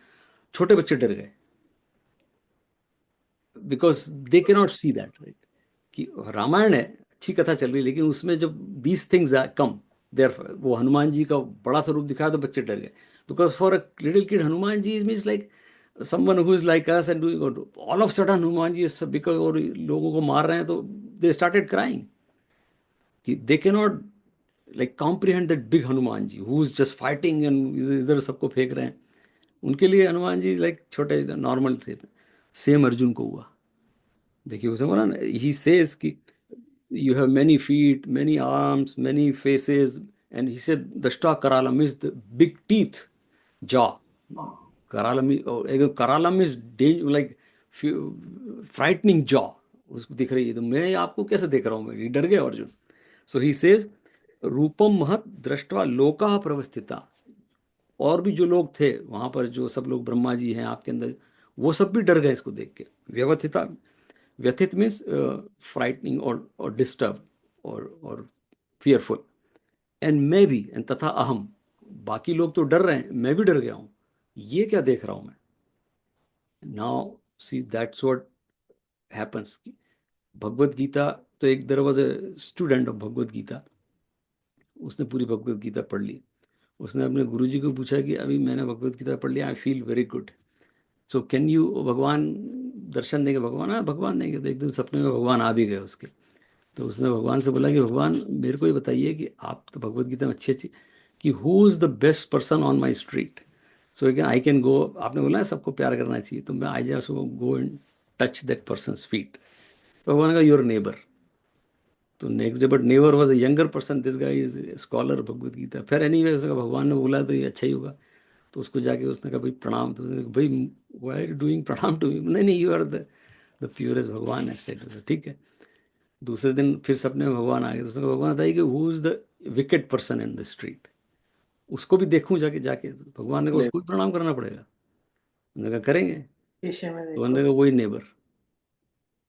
छोटे बच्चे डर गए बिकॉज दे के नॉट सी दैट, राइट। कि रामायण है, अच्छी कथा चल रही है, लेकिन उसमें जब दीज थिंग्स कम देर, वो हनुमान जी का बड़ा स्वरूप दिखाया तो बच्चे डर गए। Because for a little kid Hanuman ji means like someone who is like us and doing good. All of a sudden Hanuman ji सब बिकॉज और लोगों को मार रहे हैं, तो दे स्टार्टेड क्राइंग कि they can not like comprehend that big Hanuman ji who is just fighting and इधर सबको फेंक रहे हैं। उनके लिए हनुमान जी लाइक छोटे नॉर्मल थे। सेम अर्जुन को हुआ। देखिए उसे बोला ना, ही सेज कि you have many feet, many arms, many faces, and he said dashta karalam is the big teeth, jaw. Karalam karalam is dangerous like frightening jaw उसको दिख रही है। तो मैं आपको कैसे देख रहा हूँ, मैं डर गया अर्जुन। सो ही सेज रूपम महत दृष्टवा लोका प्रवस्थिता। और भी जो लोग थे वहां पर, जो सब लोग ब्रह्मा जी हैं आपके अंदर, वो सब भी डर गए इसको देख के। व्यवथिता, व्यथित मीन्स फ्राइटनिंग और डिस्टर्ब और फियरफुल। एंड मैं भी, एंड तथा अहम, बाकी लोग तो डर रहे हैं, मैं भी डर गया हूं। ये क्या देख रहा हूं मैं। Now see that's what happens. Bhagavad Gita, तो एक there was a student of Bhagavad Gita, उसने पूरी भगवत गीता पढ़ ली। उसने अपने गुरुजी को पूछा कि अभी मैंने भगवत गीता पढ़ लिया, I feel very good, so can you, भगवान दर्शन देंगे। भगवान, हाँ भगवान देंगे। तो एक दिन सपने में भगवान आ भी गए उसके। तो उसने भगवान से बोला कि भगवान मेरे को ये बताइए कि आप तो भगवत गीता में अच्छी अच्छी, कि who is the best person on my street so again I can go. आपने बोला है सबको प्यार करना चाहिए, तो मैं I just go and touch that persons feet. Bhagwan का योर नेबर। तो next day, but never was a younger person, this guy is scholar Bhagavad Gita. फिर एनी वे उसका भगवान ने बोला तो ये अच्छा ही होगा। तो उसको जाके उसने कहा भाई प्रणाम। तो उसने कहा भाई वाई आर डूइंग प्रणाम टू मी। नहीं नहीं, यू आर द प्योरेस्ट भगवान है सेट। ठीक है। दूसरे दिन फिर सपने में भगवान आ गए। तो उसने कहा भगवान बताइए कि who is the wicket person in the street, उसको भी देखूं जाके जाके। तो भगवान ने कहा उसको भी प्रणाम करना पड़ेगा। उन्होंने कहा करेंगे। तो उन्होंने कहा वही नेबर।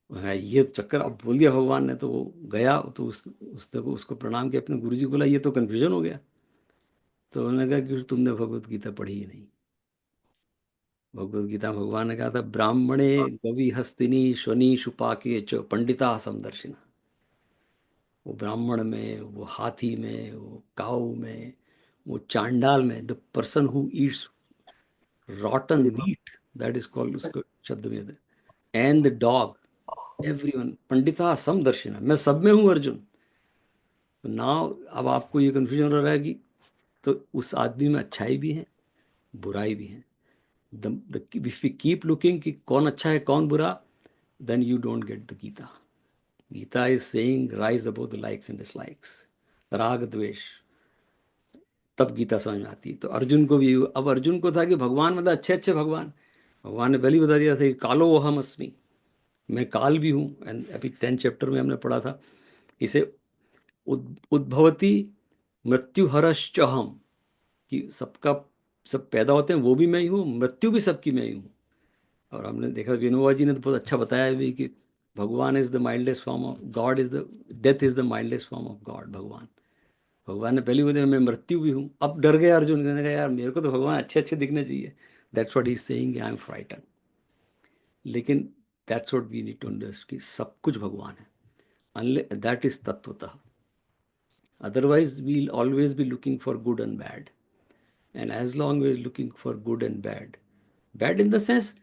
हाँ ये तो चक्कर अब बोल दिया भगवान ने। तो वो गया, तो उसने को उसको प्रणाम किया, अपने गुरु जी को बोला, ये तो कन्फ्यूजन हो गया। तो उन्होंने कहा कि तुमने भगवत गीता पढ़ी ही नहीं। भगवत गीता में भगवान ने कहा था ब्राह्मणे गवि हस्तिनी शनि शुपाके च पंडिता समदर्शिना। वो ब्राह्मण में, वो हाथी में, वो काऊ में, वो चांडाल में, the person who eats rotten meat, that is called, उसको शब्द में है, and the dog, everyone, Pandita समदर्शिना, मैं सब में हूं अर्जुन। तो नाउ अब आपको ये कंफ्यूजन हो रहा है कि तो उस आदमी में अच्छाई भी है, बुराई भी है। इफ यू कीप लुकिंग कि कौन अच्छा है कौन बुरा, then you don't get the Gita. Gita is saying rise above the likes and dislikes, राग द्वेष, तब गीता समझ में आती है। तो अर्जुन को भी, अब अर्जुन को था कि भगवान मतलब अच्छे अच्छे भगवान। भगवान ने पहले ही बता दिया था कि कालो अहम अस्मि, मैं काल भी हूँ। एंड अभी 10th चैप्टर में हमने पढ़ा था इसे, उद्भवती मृत्यु हरश्च अहम, कि सबका सब पैदा होते हैं वो भी मैं ही हूँ, मृत्यु भी सबकी मैं ही हूँ। और हमने देखा विनोबा जी ने तो बहुत अच्छा बताया भी कि भगवान is the mildest form of God, is the death is the mildest form of God. भगवान, भगवान ने पहले बोले मैं मृत्यु भी हूँ। अब डर गया अर्जुन, कहने कहा यार मेरे को तो भगवान अच्छे अच्छे दिखने चाहिए। That's what he is saying, I am frighten. लेकिन that's what we need to understand कि सब कुछ भगवान है, अनले दैट इज तत्वतः। Otherwise we always be looking for good and bad, and as long as looking for good and bad, bad in the sense,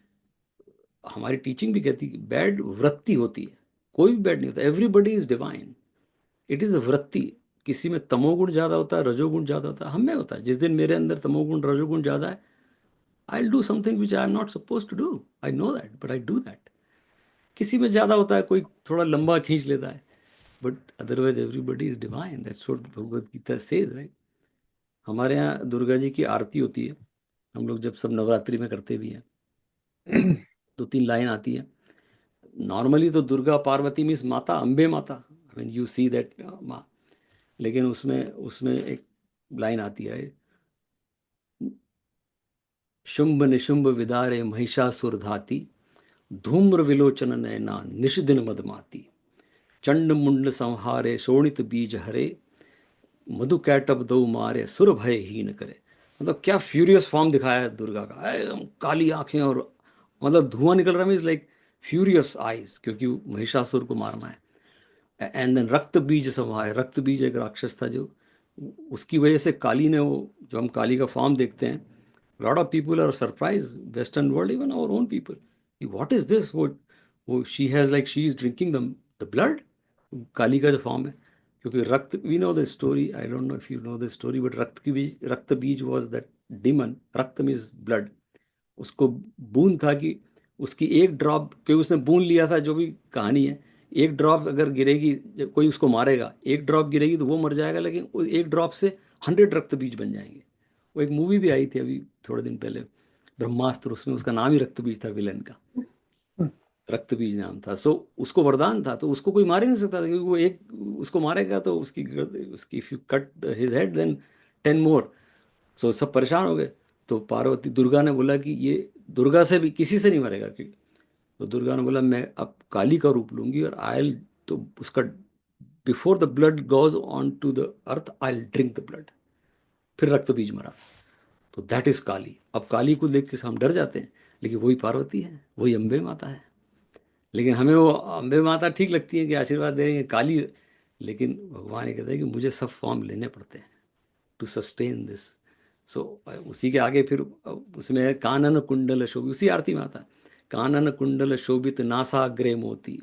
हमारी टीचिंग भी कहती है बैड वृत्ति होती है, कोई भी बैड नहीं होता, everybody is divine, it is a वृत्ति। किसी में तमोगुण ज्यादा होता है, रजोगुण ज्यादा होता है, हम में होता है। जिस दिन मेरे अंदर तमोगुण रजोगुण ज्यादा है, I will do something which I am not suppose to do, I know that but I do that. किसी में ज्यादा होता है, कोई थोड़ा लंबा खींच लेता है, but otherwise everybody is divine, that's what Bhagavad Gita says, right. हमारे यहाँ दुर्गा जी की आरती होती है, हम लोग जब सब नवरात्रि में करते भी हैं, 2-3 लाइन आती है। नॉर्मली तो दुर्गा पार्वती मीन्स माता, अम्बे माता, I mean you see that माँ, लेकिन उसमें उसमें एक लाइन आती है, शुंभ निशुंभ विदारे महिषासुर धाती, धूम्र विलोचन नयना निषदिन मदमाती, चंड मुंड संहारे शोणित बीज हरे, मधु कैटब दो मारे सुर भय हीन करे। मतलब क्या फ्यूरियस फॉर्म दिखाया है दुर्गा का, एकदम काली आंखें और मतलब धुआं निकल रहा है, मीन्स लाइक फ्यूरियस आईज, क्योंकि महिषासुर को मारना है। एंड देन रक्त बीज संहारे, रक्त बीज एक राक्षस था जो, उसकी वजह से काली ने वो, जो हम काली का फॉर्म देखते हैं, lot of people are surprise, western world, even our own people, what is this, वो she has like she is drinking the blood, Kali का जो फॉर्म है। क्योंकि रक्त, we know the story, I don't know if you know the story, but Raktabeej was that demon, rakta means blood. उसको बून था कि उसकी एक ड्रॉप, क्योंकि उसने बून लिया था, जो भी कहानी है, एक ड्रॉप अगर गिरेगी, जब कोई उसको मारेगा, एक ड्रॉप गिरेगी तो वो मर जाएगा, लेकिन वो एक ड्रॉप से 100 रक्त बीज बन जाएंगे। वो एक मूवी भी आई थी अभी थोड़े दिन पहले, ब्रह्मास्त्र, उसमें उसका नाम ही रक्त बीज था, विलन का रक्त बीज नाम था। सो उसको वरदान था, तो उसको कोई मार ही नहीं सकता था, क्योंकि वो एक उसको मारेगा तो उसकी if you cut his head then 10 more. So सब परेशान हो गए। तो पार्वती, दुर्गा ने बोला कि ये दुर्गा से भी किसी से नहीं मरेगा, क्योंकि तो दुर्गा ने बोला मैं अब काली का रूप लूंगी और आई, तो उसका before the blood goes on to the earth I drink the blood, फिर रक्त बीज मरा। तो दैट इज काली। अब काली को देख के हम डर जाते हैं, लेकिन वही पार्वती है, वही अम्बे माता है। लेकिन हमें वो अम्बे माता ठीक लगती है कि आशीर्वाद दे रही है, काली, लेकिन भगवान ये कहते हैं कि मुझे सब फॉर्म लेने पड़ते हैं टू सस्टेन दिस। सो उसी के आगे फिर उसमें है कानन कुंडल शोभित, उसी आरती में आता है, कानन कुंडल शोभित नासाग्रे मोती,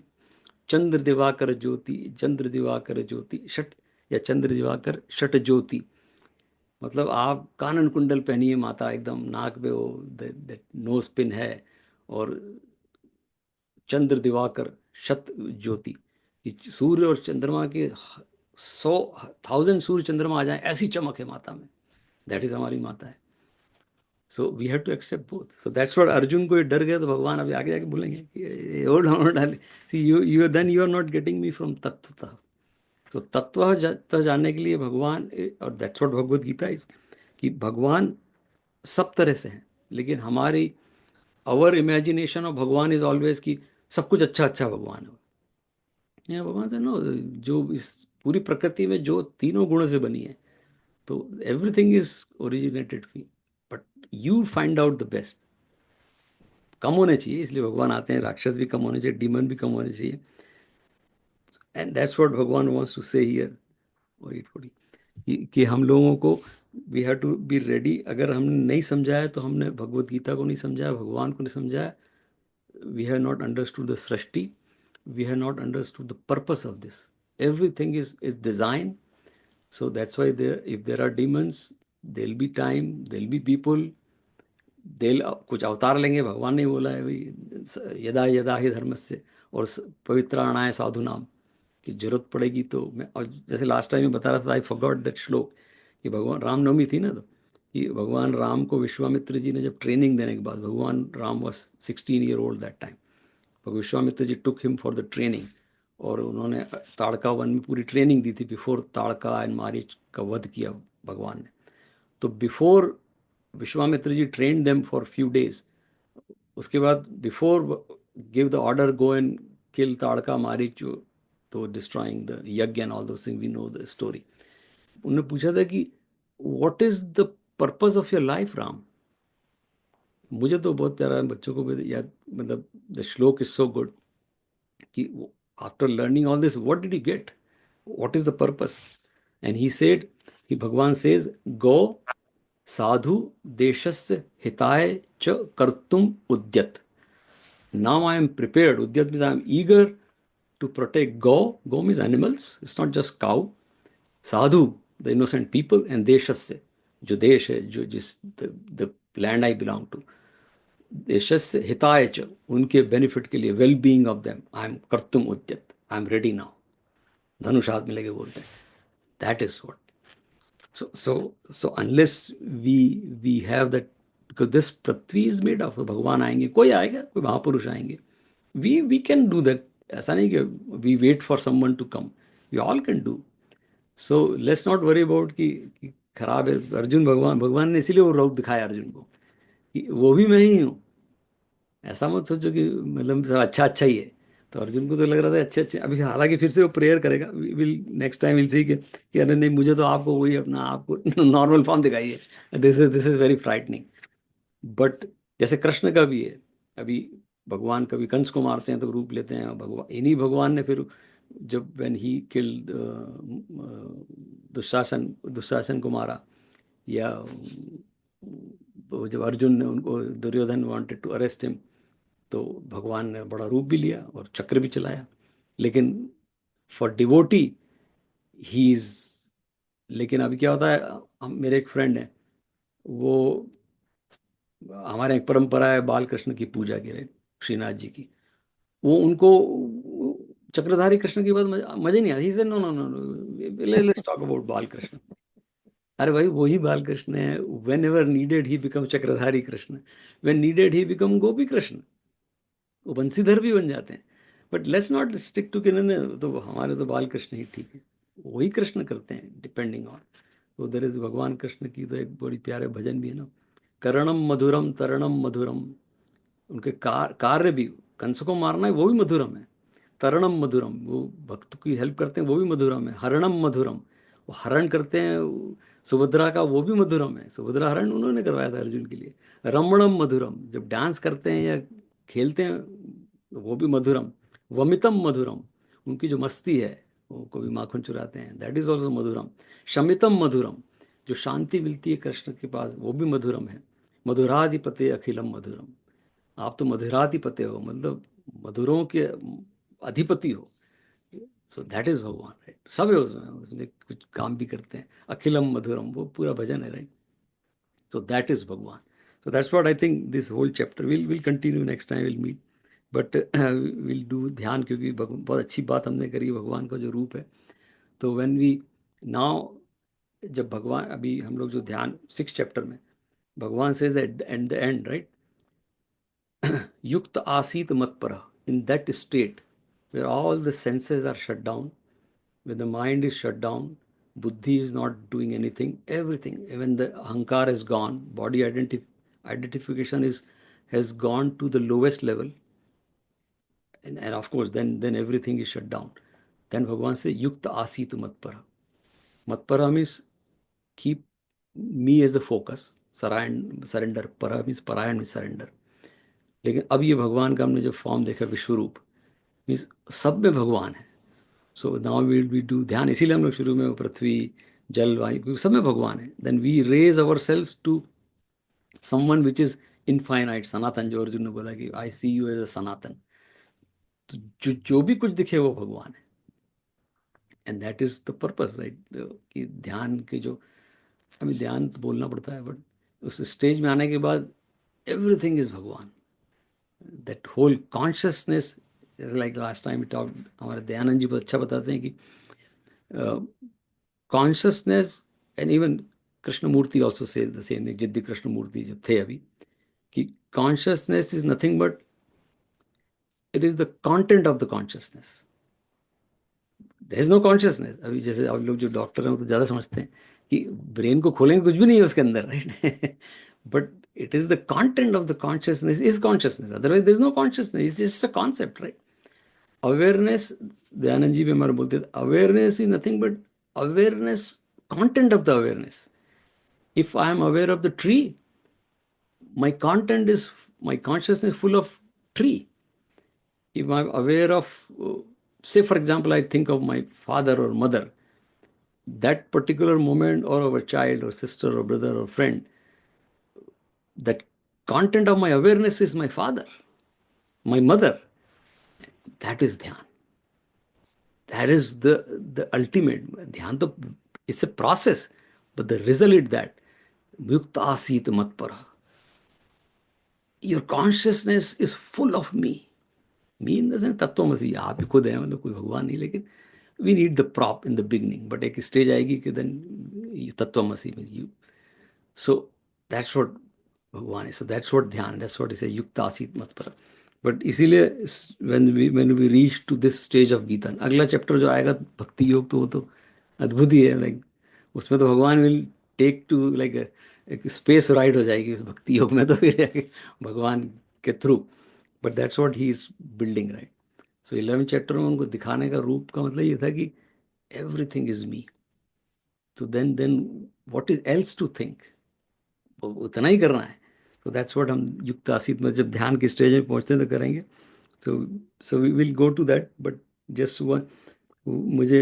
चंद्र दिवाकर ज्योति, चंद्र दिवाकर ज्योति षट, या चंद्र दिवाकर षट ज्योति। मतलब आप कानन कुंडल पहनिए माता, एकदम नाक पे वो नोज पिन है, और चंद्र दिवाकर शत ज्योति, कि सूर्य और चंद्रमा के 100,000 सूर्य चंद्रमा आ जाए ऐसी चमक है माता में, दैट इज हमारी माता है। So we have to accept both. So that's what, Arjun को ये डर गया तो भगवान अभी आगे जाके बोलेंगे कि hold on, see you then you are not getting me from तत्वतः। तो तत्वतः जानने के लिए भगवान, और that's what Bhagavad Gita is, कि भगवान सब तरह से हैं, लेकिन हमारी आवर इमेजिनेशन ऑफ भगवान इज ऑलवेज कि सब कुछ अच्छा अच्छा भगवान है। या भगवान से नो, जो इस पूरी प्रकृति में जो तीनों गुणों से बनी है, तो everything is originated fee, but you find out the best. कम होने चाहिए, इसलिए भगवान आते हैं, राक्षस भी कम होने चाहिए, डीमन भी कम होने चाहिए, एंड दैट्स व्हाट भगवान वांट्स टू से हियर। और इट कि हम लोगों को we have to be ready. अगर हमने नहीं समझा है तो हमने भगवत गीता को नहीं समझा, भगवान को नहीं समझा, we have not understood the srishti, we have not understood the purpose of this. Everything is design. So that's why there, if there are demons, there'll be time, there'll be people, they'll कुछ अवतार लेंगे। भगवान ने बोला है भाई, यदा यदा ही धर्मस्य, और पवित्राणाय साधु नाम, की जरूरत पड़ेगी तो मैं, और जैसे लास्ट टाइम में बता रहा था, आई फॉरगॉट दैट श्लोक, कि भगवान रामनवमी थी ना, तो कि भगवान राम को विश्वामित्र जी ने जब ट्रेनिंग देने के बाद, भगवान Ram was 16 year old that time, Vishwamitra ji took him for the training, और उन्होंने ताड़का वन में पूरी ट्रेनिंग दी थी, बिफोर ताड़का एंड मारीच का वध किया भगवान ने। तो before Vishwamitra ji train them for few days, उसके बाद before give the order go and kill Tadaka Maricha, तो डिस्ट्रॉइंग द यज्ञ and all those things, we know the story. उन्होंने पूछा था कि what is the purpose of your life Ram. मुझे तो बहुत प्यारा है, बच्चों को भी याद, मतलब द श्लोक इज सो गुड, कि after learning all this what did you get, what is the purpose, and he said, कि भगवान says go sadhu deshasya hitaya cha kartum udyat. Now I am prepared. Udyat means I am eager to protect go. Go means animals. It's not just cow. Sadhu, the innocent people, and deshasya, जो देश है, जो जिस the land I belong to. देशस्य हिताय च, उनके बेनिफिट के लिए, well being of them, I am कर्तुम उद्यत, आई एम रेडी नाउ. धनुष हाथ में लेके बोलते हैं. That is what. So unless we have that, because this Prithvi is made of, भगवान आएंगे, कोई आएगा, कोई महापुरुष आएंगे, we can do that. ऐसा नहीं कि we wait for someone to come. We all can do. So let's not worry about कि खराब है. अर्जुन भगवान ने इसीलिए वो रूप दिखाया अर्जुन को कि वो भी मैं ही हूँ. ऐसा मत सोचो कि मतलब सब अच्छा ही है. तो अर्जुन को तो लग रहा था अच्छे. अभी हालांकि फिर से वो प्रेयर करेगा. Will next time will see कि अरे नहीं, मुझे तो आपको वही अपना आपको नॉर्मल फॉर्म दिखाइए. This is very frightening. But जैसे कृष्ण का भी है. अभी भगवान कभी कंस को मारते हैं तो रूप लेते हैं भगवान. इन्हीं भगवान ने फिर जब व्हेन ही किल्ड दुशासन को मारा, या जब अर्जुन ने उनको, Duryodhan wanted to arrest him, तो भगवान ने बड़ा रूप भी लिया और चक्र भी चलाया. लेकिन फॉर डिवोटी ही इज. लेकिन अभी क्या होता है, मेरे एक फ्रेंड है, वो हमारे एक परंपरा है बाल कृष्ण की पूजा की, श्रीनाथ जी की. वो उनको चक्रधारी कृष्ण की बात मजे नहीं आता. He said no no no, let's talk about Bal Krishna. अरे भाई वही बाल कृष्ण है. Whenever needed he become Chakradhari Krishna, when needed he become Gopi Krishna. वो बंसीधर भी बन जाते हैं. But let's not stick to किन्होंने तो हमारे तो बाल कृष्ण ही ठीक है. वही कृष्ण करते हैं डिपेंडिंग ऑन. तो देयर इज भगवान कृष्ण की तो एक बड़ी प्यारे भजन भी है ना, करणम मधुरम तरणम मधुरम. उनके कार्य भी, कंस को मारना है वो भी मधुरम है. तरणम मधुरम, वो भक्त की हेल्प करते हैं वो भी मधुरम है. हरणम मधुरम, वो हरण करते हैं सुभद्रा का, वो भी मधुरम है. सुभद्रा हरण उन्होंने करवाया था अर्जुन के लिए. रमणम मधुरम, जब डांस करते हैं या खेलते हैं वो भी मधुरम. वमितम मधुरम, उनकी जो मस्ती है, वो कभी माखन चुराते हैं, दैट इज ऑल्सो मधुरम. शमितम मधुरम, जो शांति मिलती है कृष्ण के पास, वो भी मधुरम है. मधुराधिपते अखिलम मधुरम. आप तो मधुराधिपते हो, मतलब मधुरों के अधिपति हो. सो दैट इज भगवान, राइट. सब है उसमें कुछ काम भी करते हैं. अखिलम मधुरम, वो पूरा भजन है, right. So that is Bhagwan. So that's what I think this whole chapter. We'll continue next time, we'll meet. But we'll do ध्यान, क्योंकि बहुत अच्छी बात हमने करी भगवान का जो रूप है. तो when we now, जब भगवान, अभी हम लोग जो ध्यान 6th chapter में भगवान says that at the end, right, युक्त आसीत मत्परः, in that state where all the senses are shut down, when the mind is shut down, buddhi is not doing anything, everything, even the ahankar is gone, body identification has gone to the lowest level, and of course then everything is shut down. Then Bhagavan says, Yukta asitu matpara. Matpara means keep me as a focus, surrender. Para means parayan means surrender. लेकिन अब ये भगवान का हमने जो फॉर्म देखा विश्वरूप, मीन्स सब में भगवान है. सो नाउ वी डू ध्यान. इसीलिए हम लोग शुरू में पृथ्वी जल वायु, क्योंकि सब में भगवान है. Then we raise ourselves to someone which is infinite, सनातन. जो अर्जुन ने बोला कि आई सी यू एज अ सनातन. तो जो भी कुछ दिखे वो भगवान है. And that is the purpose, right. कि ध्यान के जो, हमें ध्यान तो बोलना पड़ता है, बट उस स्टेज में आने के बाद एवरीथिंग इज भगवान. That whole consciousness, like last time talk, हमारे दयानंद जी बहुत अच्छा बताते हैं कि consciousness, and even Krishnamurti also say the same, Jiddu Krishnamurti जब थे अभी, कि consciousness is nothing but it is the content of the consciousness. There is no consciousness. अभी जैसे आप लोग जो डॉक्टर हैं वो तो ज़्यादा समझते हैं कि ब्रेन को खोलेंगे कुछ भी नहीं है उसके अंदर, right. But it is the content of the consciousness is consciousness. Otherwise there is no consciousness. It's just a concept, right? Awareness, Dayanand ji भी हमारे बोलते थे, awareness is nothing but awareness, content of the awareness. If I am aware of the tree, my content is, my consciousness full of tree. If I'm aware of, say for example, I think of my father or mother, that particular moment, or of a child or sister or brother or friend, that content of my awareness is my father, my mother. That is dhyan. That is the ultimate. Dhyan to, it's a process, but the result is that Yukta asit matpara. Your consciousness is full of me. Me in the sense तत्वमसि, आप ही खुद हैं, मतलब कोई भगवान नहीं, लेकिन we need the prop in the beginning, but एक stage आएगी कि then तत्वमसि means you. So that's what भगवान है. So that's what ध्यान, that's what is a युक्त आसीत मत पर. But इसीलिए when we reach to this stage of Gita, अगला चैप्टर जो आएगा भक्ति योग, तो वो तो अद्भुत ही है. लाइक उसमें तो भगवान विल टेक टू लाइक एक स्पेस राइड हो जाएगी उस भक्ति योग में, तो फिर भगवान के through. But that's what he is building, right. So 11 chapter में उनको दिखाने का रूप का मतलब ये था कि एवरीथिंग इज मी. तो then what is else to think, उतना ही करना है. तो दैट्स व्हाट हम युक्त आसित में जब ध्यान के स्टेज में पहुंचते हैं तो करेंगे. So we will go to that. But just मुझे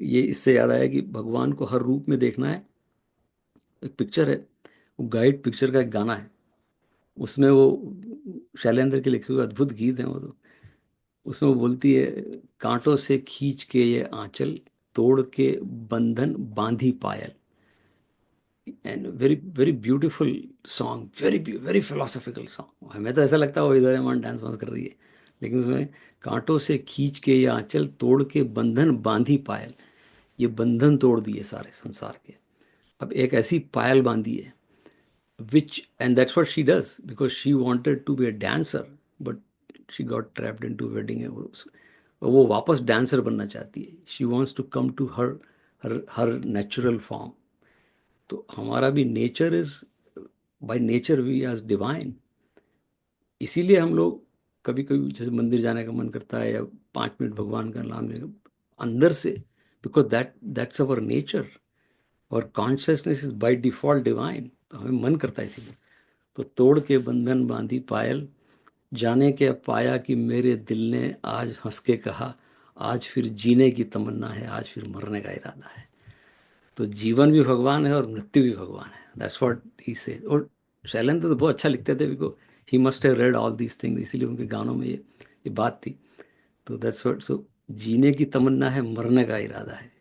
ये इससे याद आया कि भगवान को हर रूप में देखना है. एक पिक्चर है, वो गाइड पिक्चर का एक गाना है, उसमें वो शैलेंद्र के लिखे हुए अद्भुत गीत हैं वो. तो उसमें वो बोलती है, कांटों से खींच के ये आंचल, तोड़ के बंधन बांधी पायल. And very very beautiful song, very philosophical song. हमें तो ऐसा लगता है वो इधर है डैंस वांस कर रही है, लेकिन उसमें कांटों से खींच के ये आंचल, तोड़ के बंधन बांधी पायल. ये बंधन तोड़ दिए सारे संसार के, अब एक ऐसी पायल बांधी है, which, and that's what she does, because she wanted to be a dancer, but she got trapped into wedding. वो वापस डांसर बनना चाहती है. She wants to come to her natural form. तो हमारा भी nature is, by nature we are divine. इसीलिए हम लोग कभी कभी जैसे मंदिर जाने का मन करता है, या 5 मिनट भगवान का नाम लेना अंदर से, बिकॉज दैट्स अवर नेचर. और consciousness is by default divine, तो हमें मन करता है इसीलिए. तो तोड़ के बंधन बांधी पायल, जाने के पाया कि मेरे दिल ने आज हंस के कहा, आज फिर जीने की तमन्ना है, आज फिर मरने का इरादा है. तो जीवन भी भगवान है और मृत्यु भी भगवान है. दैट्स व्हाट ही से. और शैलेंद्र तो बहुत अच्छा लिखते थे, because he must have read all these things, इसीलिए उनके गानों में ये बात थी. तो दैट्स व्हाट. सो जीने की तमन्ना है, मरने का इरादा है.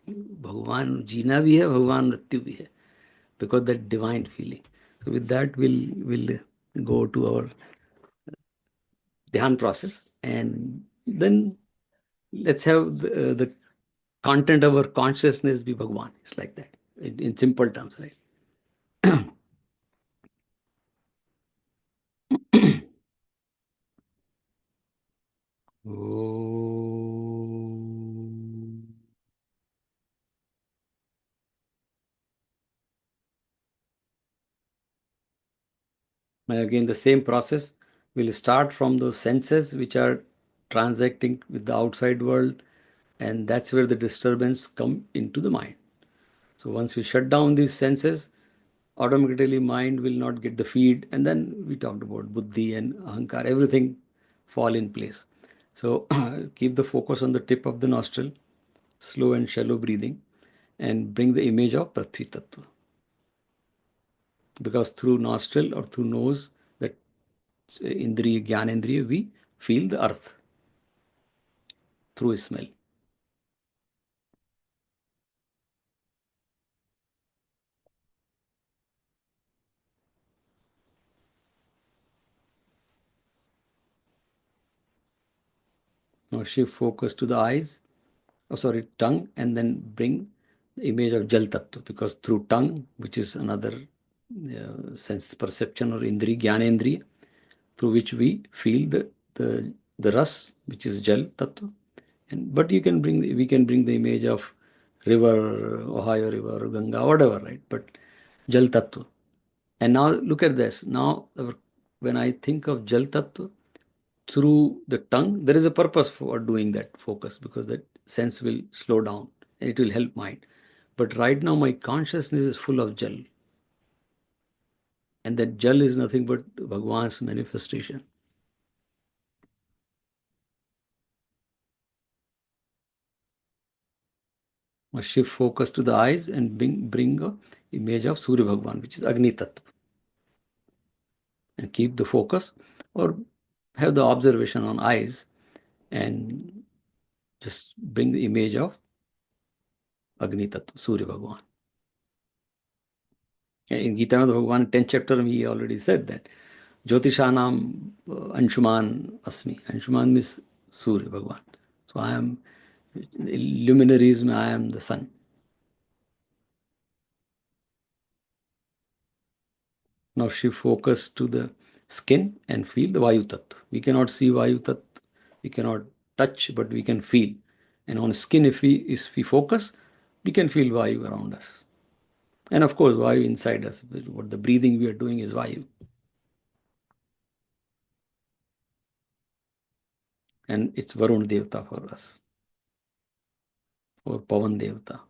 भगवान जीना भी है, भगवान मृत्यु भी है, because that divine feeling. So with that, we'll go to our dhyan process, and then let's have the content of our consciousness be Bhagwan. It's like that in simple terms, right? Om. Now again, the same process. We'll start from those senses which are transacting with the outside world, and that's where the disturbance come into the mind. So once we shut down these senses, automatically mind will not get the feed, and then we talked about buddhi and ahankar, everything fall in place. So keep the focus on the tip of the nostril, slow and shallow breathing, and bring the image of Prithvi Tattva. Because through nostril or through nose, that indriya, gyanendriya, we feel the earth through smell. Now shift focus to the eyes, tongue, and then bring the image of Jal Tattva, because through tongue, which is another sense perception or indri, Gyanendriya, through which we feel the ras, which is Jal Tattva. But we can bring the image of river, Ohio River, Ganga, whatever, right? But Jal Tattva. And now look at this. Now, when I think of Jal Tattva, through the tongue, there is a purpose for doing that focus, because that sense will slow down and it will help mind. But right now my consciousness is full of Jal, and that Jal is nothing but Bhagwan's manifestation. Must shift focus to the eyes and bring a image of Surya Bhagwan, which is Agni Tattva. and keep the focus, or have the observation on eyes and just bring the image of Agni Tattva, Surya Bhagwan. In Gita Bhagavan 10th chapter, we already said that Jyotishanam Anshuman Asmi. Anshuman means Surya Bhagavan. So I am luminaries, I am the sun. Now she focused to the skin and feel the Vayu Tattva. We cannot see Vayu Tattva, we cannot touch, but we can feel. And on skin, if we focus, we can feel Vayu around us. And of course, Vayu inside us. What the breathing we are doing is Vayu. And it's Varun Devta for us, or Pavan Devta.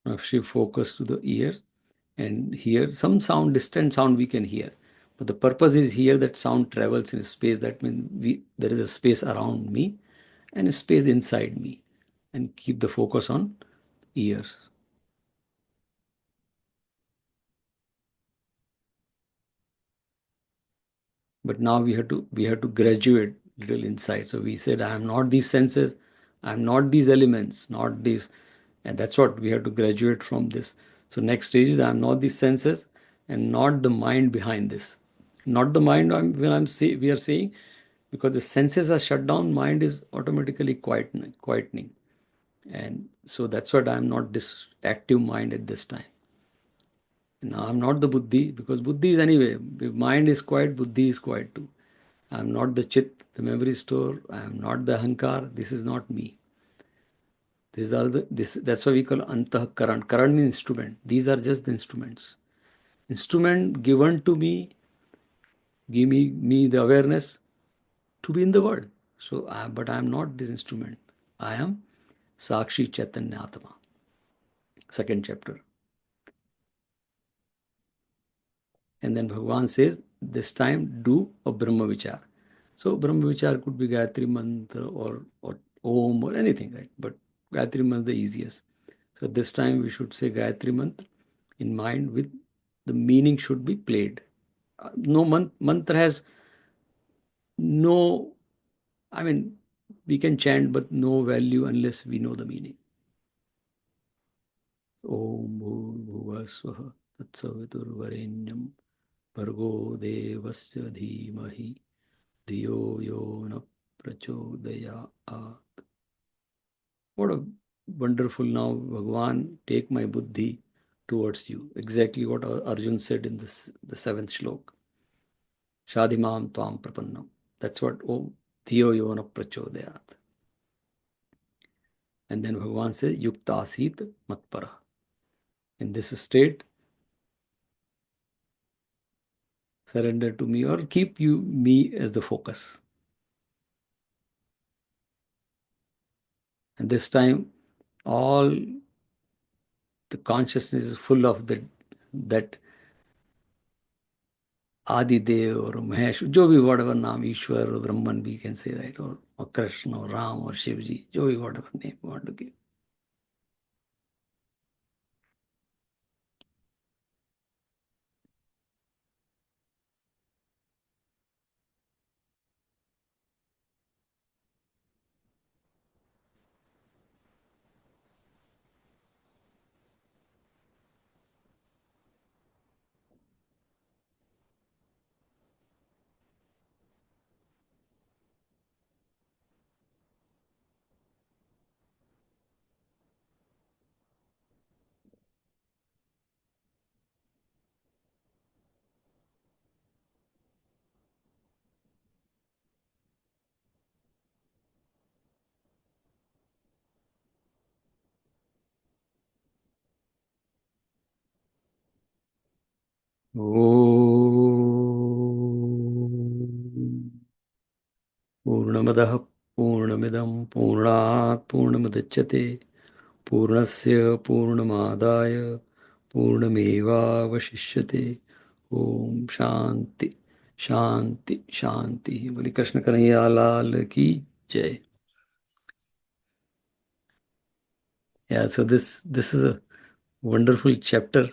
Now she focused to the ears and hear some sound, distant sound we can hear. But the purpose is here that sound travels in space. That means there is a space around me and a space inside me. And keep the focus on ears. But now we have to graduate little inside. So we said, I am not these senses, I am not these elements, not these, and that's what we have to graduate from this. So next stage is I am not these senses and not the mind behind this. Not the mind we are saying, because the senses are shut down, mind is automatically quietening. And so that's what I am not this active mind at this time. Now I'm not the buddhi, because buddhi is anyway. If mind is quiet, buddhi is quiet too. I am not the chit, the memory store. I am not the ahankar. This is not me. That's why we call antahkaran. Karan means instrument. These are just the instruments. Instrument given to me, give me the awareness to be in the world. So, but I am not this instrument. I am Sakshi Chaitanya Atma. Second chapter. And then Bhagavan says, this time do a Brahma Vichar. So Brahma Vichar could be Gayatri Mantra or Om or anything, right? But Gayatri Mantra is the easiest. So this time we should say Gayatri Mantra in mind with the meaning should be played. No mantra has no, I mean, we can chant but no value unless we know the meaning. Om Bhurbhuvah Swaha Tatsaviturvarenyam Bhargo Devasya Dhimahi Dhiyo Yo Na Prachodayat. What a wonderful now, Bhagwan, take my buddhi towards you. Exactly what Arjun said in the seventh shlok. Shadimam Tvam Prapannam. That's what Om Dhiyo Yo Na Prachodayat. And then Bhagwan says, Yukta Asit Matpara. In this state, surrender to me or keep me as the focus. And this time, all the consciousness is full of that Adidev or Mahesh, जो भी whatever name, Ishwar or Brahman, we can say that, or Krishna or Ram or Shivji, जो भी whatever name you want to give. पूर्णमदः पूर्णमिदं पूर्णात् पूर्णमुदच्यते पूर्णस्य पूर्णमादाय पूर्णमेवावशिष्यते ओम शांति शांति शांति। बोली कृष्ण कन्हैया लाल की जय। Yeah, so this is a wonderful chapter